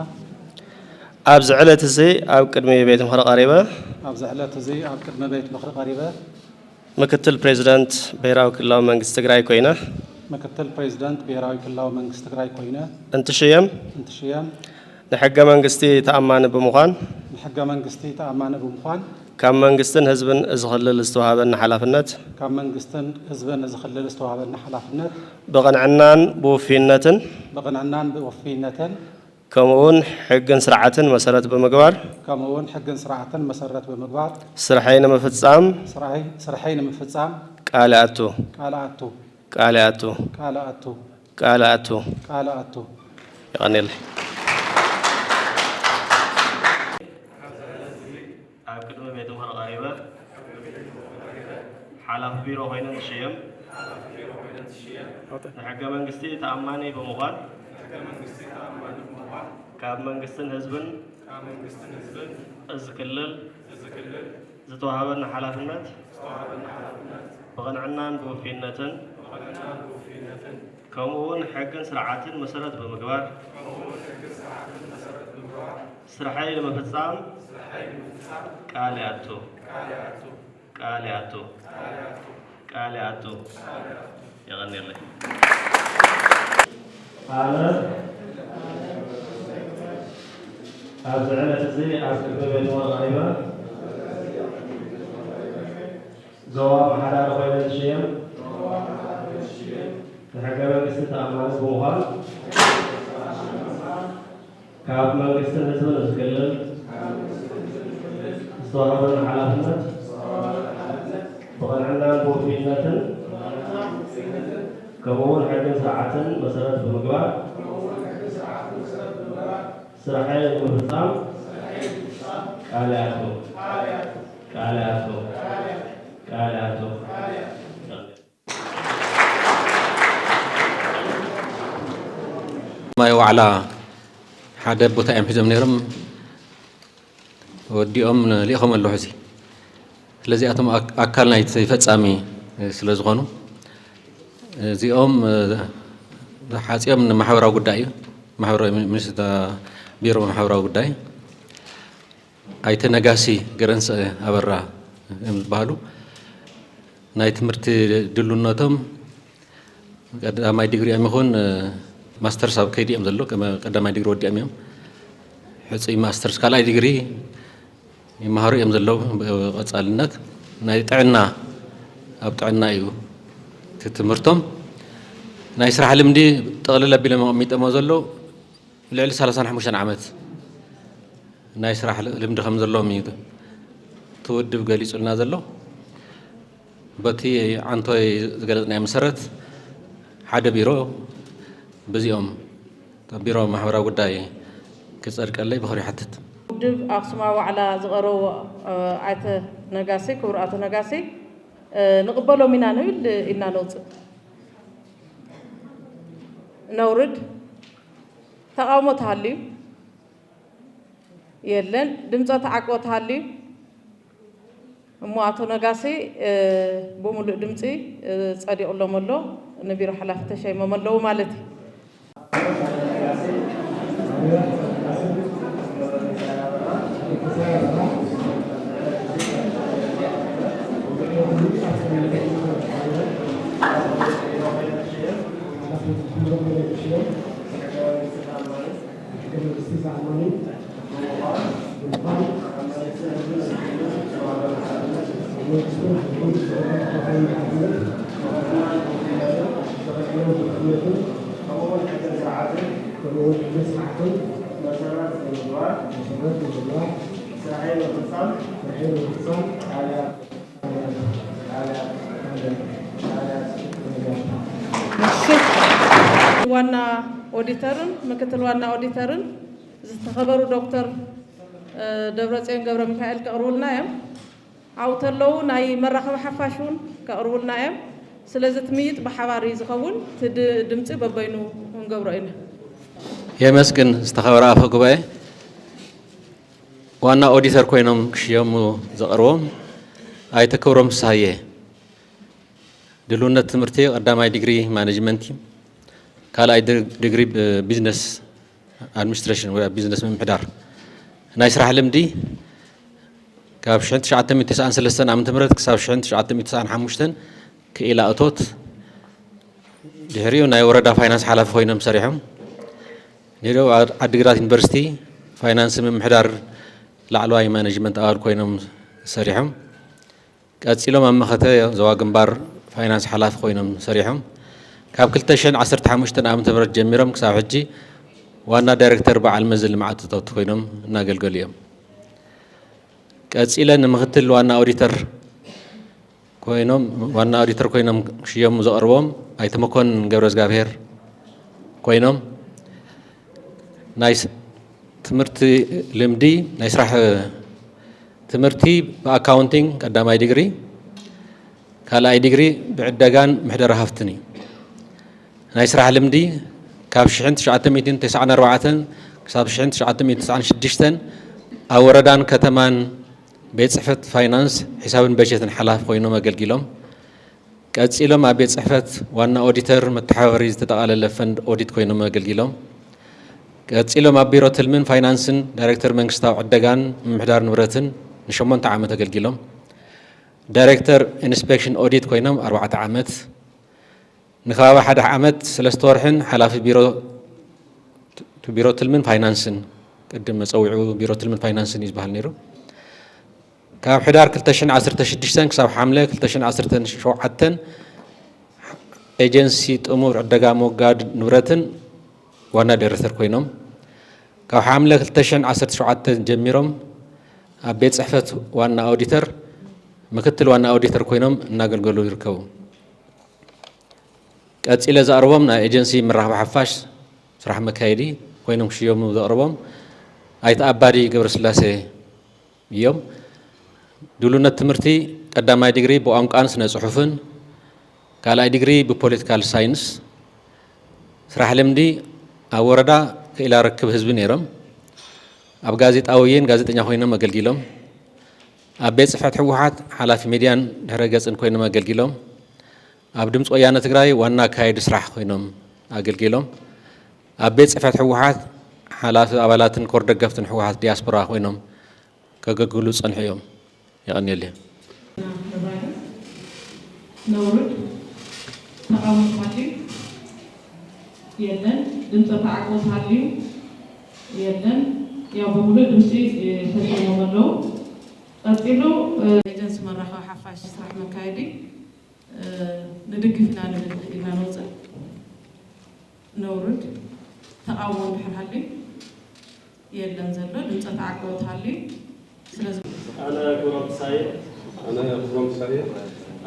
ኣብዚ ዕለት እዚ ኣብ ቅድሚ ቤት ምክሪ ቀሪበ ምክትል ፕሬዚዳንት ብሄራዊ ክልላዊ መንግስቲ ትግራይ ኮይነ እንትሽየም ንሕገ መንግስቲ ተኣማኒ ብምዃን ካብ መንግስትን ህዝብን ዝኽልል ዝተዋሃበኒ ሓላፍነት ብቕንዕናን ብወፊይነትን ከምኡውን ሕግን ስርዓትን መሰረት ብምግባር ስርሐይ ንምፍፃም ቃል ኣቱ ይቐኒየለይ ኣብ ቅድሚ ቤት ምክሪ ቀሪበ ሓላፊ ቢሮ ኮይኑ ንሽየም ንሕገ መንግስቲ ተኣማኒ ብምዃን ካብ መንግስትን ህዝብን እዚ ክልል ዝተዋሃበኒ ሓላፍነት ብቕንዕናን ብወፊይነትን ከምኡውን ሕግን ስርዓትን መሰረት ብምግባር ስርሐይ ንምፍፃም ቃል ኣቱ ይቐኒየለይ ኣነ ኣብዚ ዕለት እዚ ኣብ ቅድሚ ቤት ምክሪ ቀሪበ ዞባ ኣመሓዳሪ ኮይነ ዝሽየም ንሕገ መንግስቲ ተኣማኒ ብምዃን ካብ መንግስትን ህዝብን እዚ ክልል ዝተዋሃበኒ ሓላፍነት ብቕንዕናን ብወፊይነትን ከምኡውን ሕግን ስርዓትን መሰረት ብምግባር ስርሐይ ንምፍፃም ቃል ኣቱ ማይ ዋዕላ ሓደ ቦታ እዮም ሒዞም ነይሮም ወዲኦም ልኢኾም ኣለሑ እዚ ስለዚ ኣቶም ኣካል ናይቲ ፈፃሚ ስለ ዝኾኑ እዚኦም ሓፂኦም ንማሕበራዊ ጉዳይ እዩ ማሕበራዊ ሚኒስትር ቢሮ ማሕበራዊ ጉዳይ ኣይተ ነጋሲ ገረንሰ ኣበራ ዝበሃሉ ናይ ትምህርቲ ድልውነቶም ቀዳማይ ዲግሪኦም ይኹን ማስተርስ ኣብ ከይዲ እዮም ዘሎ ቀዳማይ ዲግሪ ወዲኦም እዮም ሕፁይ ማስተርስ ካልኣይ ዲግሪ ይመሃሩ እዮም ዘለው ቀፃልነት ናይ ጥዕና ኣብ ጥዕና እዩ ትምህርቶም ናይ ስራሕ ልምዲ ጠቕልል ኣቢሎም ኣቐሚጠሞ ዘሎ لعل 35 عامات ناي سراح لمد خم زلهم يدو تودب قليص لنا زلو بتي عنتوي زقلتنا مسرت حدا بيرو بزيهم بيرو محورا قداي كسر قال لي بخري حتت ودب أقسموا على زغرو عت نجاسي كورات نجاسي نقبله منا نقول إننا نوت نورد تقاومت هالي يلن دمزة تعقوت هالي مواتو نجاسي بملء دمزي صديق الله ملو نبي رح لافته شيء ما ملو مالتي وانا اوديترن مكتل وانا اوديترن زتخبروا دكتور دبرصيون ገብረ ሚካኤል ከቅርቡልና እዮም አውተለው ናይ መራኸብ ሓፋሹን ከቅርቡልና እዮም ስለዚህ ትምይጥ በሐባሪ ዝኸውን ድምጽ በበይኑ እንገብሮ ኢና የመስግን ዝተኸበረ አፈ ጉባኤ ዋና ኦዲተር ኮይኖም ክሽየሙ ዘቕርቦም አይተ ክብሮም ሳየ ድሉነት ትምህርቴ ቀዳማይ ዲግሪ ማኔጅመንት ካልኣይ ዲግሪ ቢዝነስ አድሚኒስትሬሽን ወይ ቢዝነስ ምምሕዳር ናይ ስራሕ ልምዲ ካብ 1993 ዓመተ ምህረት ክሳብ 1995 ክኢላ እቶት ድሕሪኡ ናይ ወረዳ ፋይናንስ ሓላፊ ኮይኖም ሰሪሖም ነይሩ ዓዲግራት ዩኒቨርሲቲ ፋይናንስ ምምሕዳር ላዕለዋይ ማኔጅመንት ኣባል ኮይኖም ሰሪሖም ቀፂሎም ኣብ መኸተ ዞባ ግንባር ፋይናንስ ሓላፊ ኮይኖም ሰሪሖም ካብ 2015 ዓመተ ምህረት ጀሚሮም ክሳብ ሕጂ ዋና ዳይሬክተር በዓል መዝል ልምዓት እቶት ኮይኖም እናገልገሉ እዮም ቀፂለን ምክትል ዋና ኦዲተር ኮይኖም ሽየሙ ዘቕርቦም ኣይተ መኮንን ገብረ እግዚአብሔር ኮይኖም ናይ ትምህርቲ ልምዲ ናይ ስራሕ ትምህርቲ በአካውንቲንግ ቀዳማይ ዲግሪ ካልኣይ ዲግሪ ብዕደጋን ምሕደራ ሃፍትን ናይ ስራሕ ልምዲ ካብ 1994 ክሳብ 1996 ኣብ ወረዳን ከተማን ቤት ጽሕፈት ፋይናንስ ሒሳብን በጀትን ሓላፊ ኮይኖም ኣገልጊሎም ቀፂሎም ኣብ ቤት ጽሕፈት ዋና ኦዲተር መተሓባበሪ ዝተጠቃለለ ፈንድ ኦዲት ኮይኖም ኣገልጊሎም ቀፂሎም ኣብ ቢሮ ትልምን ፋይናንስን ዳይሬክተር መንግስታዊ ዕደጋን ምምሕዳር ንብረትን ን8 ዓመት ኣገልጊሎም ዳይሬክተር ኢንስፔክሽን ኦዲት ኮይኖም 4 ዓመት ንኸባቢ 1 ዓመት 3 ወርሕን ሓላፊ ቢሮ ትልምን ፋይናንስን ቅድም መፀውዒኡ ቢሮ ትልምን ፋይናንስን ይዝበሃል ነይሩ ካብ ሕዳር 2016 ክሳብ ሓምለ 2017 ኤጀንሲ ጥሙር ዕደጋ ሞጋድ ንብረትን ዋና ዳይሬክተር ኮይኖም ካብ ሓምለ 2017 ጀሚሮም ኣብ ቤት ጽሕፈት ዋና ኦዲተር ምክትል ዋና ኦዲተር ኮይኖም እናገልገሉ ይርከቡ ቀፂለ ዘቕርቦም ናይ ኤጀንሲ ምራኸቢ ሓፋሽ ስራሕ መካየዲ ኮይኖም ክሽየሙ ዘቕርቦም ኣይተ ኣባዲ ገብረስላሴ እዮም ድሉነት ትምህርቲ ቀዳማይ ዲግሪ ብቋንቋን ስነ ጽሑፍን ካልኣይ ዲግሪ ብፖለቲካል ሳይንስ ስራሕ ልምዲ ኣብ ወረዳ ክኢላ ርክብ ህዝቢ ነይሮም ኣብ ጋዜጣውያን ጋዜጠኛ ኮይኖም ኣገልጊሎም ኣብ ቤት ጽሕፈት ሕወሓት ሓላፊ ሚድያን ድሕረ ገጽን ኮይኖም ኣገልጊሎም ኣብ ድምፂ ወያነ ትግራይ ዋና ኣካይዲ ስራሕ ኮይኖም ኣገልጊሎም ኣብ ቤት ጽሕፈት ሕወሓት ሓላፊ ኣባላትን ኮር ደገፍትን ሕወሓት ዲያስፖራ ኮይኖም ከገልግሉ ጸንሑ እዮም يغني نورد نقاوم خالي يلن دمت تعقوت هالي يلن يا بقول دمتي تسمع منه قتلوا جنس مرة حفاش صح مكايدي ندق فينا نوصل نورد تقاوم بحر هالي የለን ዘሎ ድምፀ ተዓቆት ሃልዩ ስለዚ ኣነ ክብሮም ሳይድ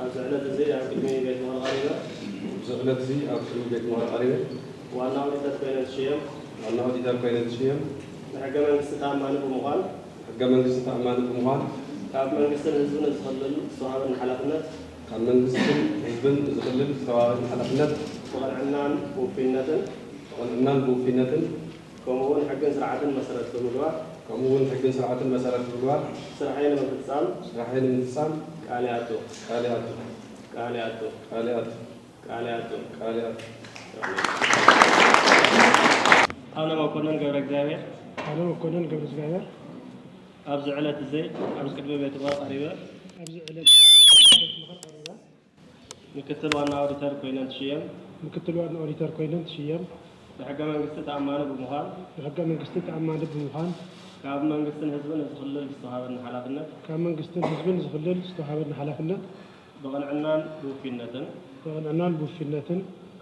ኣብ ዝዕለት እዚ ኣብ ቅድሚ ቤት ምክሪ ቀሪበ ዋና ኦዲተር ኮይነ ዝሽየም ንሕገ መንግስቲ ተኣማኒ ብምዃን ካብ መንግስትን ህዝብን ዝኽልል ዝተዋሃበኒ ሓላፍነት ብቕንዕናን ብውፊነትን ከምኡውን ሕግን ስርዓትን መሰረት ብምግባር ስራሐይ ንምፍፃም ቃል ይኣቱ ኣነ መኮንን ገብረ እግዚአብሔር ኣብዚ ዕለት እዚ ኣብ ቅድሚ ቤት ምክሪ ቀሪበ ምክትል ዋና ኦዲተር ኮይነ ትሽየም ብሕገ መንግስቲ ተኣማኒ ብምዃን ካብ መንግስትን ህዝብን ዝኽልል ዝተዋሃበኒ ሓላፍነት ብቕንዕናን ብውፊነትን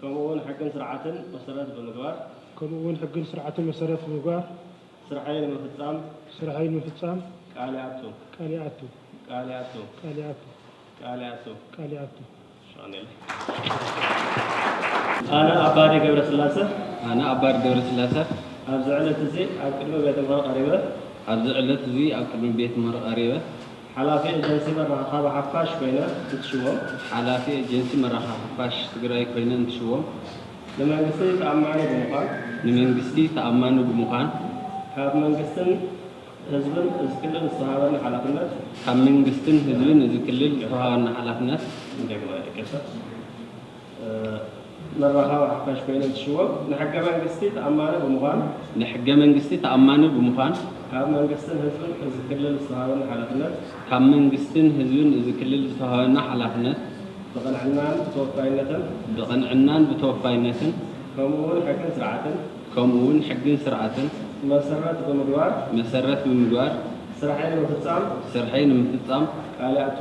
ከምኡውን ሕግን ስርዓትን መሰረት ብምግባር ስራሐይ ንምፍፃም ቃል ይኣቱ ኣነ ኣባዲ ገብረስላሴ ኣብዚ ዕለት እዚ ኣብ ቅድሚ ቤት ምክሪ ቀሪበ ሓላፊ ኤጀንሲ መራኸቢ ሓፋሽ ትግራይ ኮይነ እንትሽዎም ንመንግስቲ ተኣማኒ ብምዃን ካብ መንግስትን ህዝብን ዝክልል ዝተዋሃበኒ ሓላፍነት መራኸቢ ሓፋሽ ኮይነ እንትሽዎም ንሕገ መንግስቲ ተኣማኒ ብምዃን ካብ መንግስትን ህዝብን ዝክልል ዝተዋሃበኒ ሓላፍነት ብቕንዕናን ብተወፋይነትን ከምኡውን ሕግን ስርዓትን መሰረት ብምግባር ስራሐይ ንምፍፃም ቃል ይኣቱ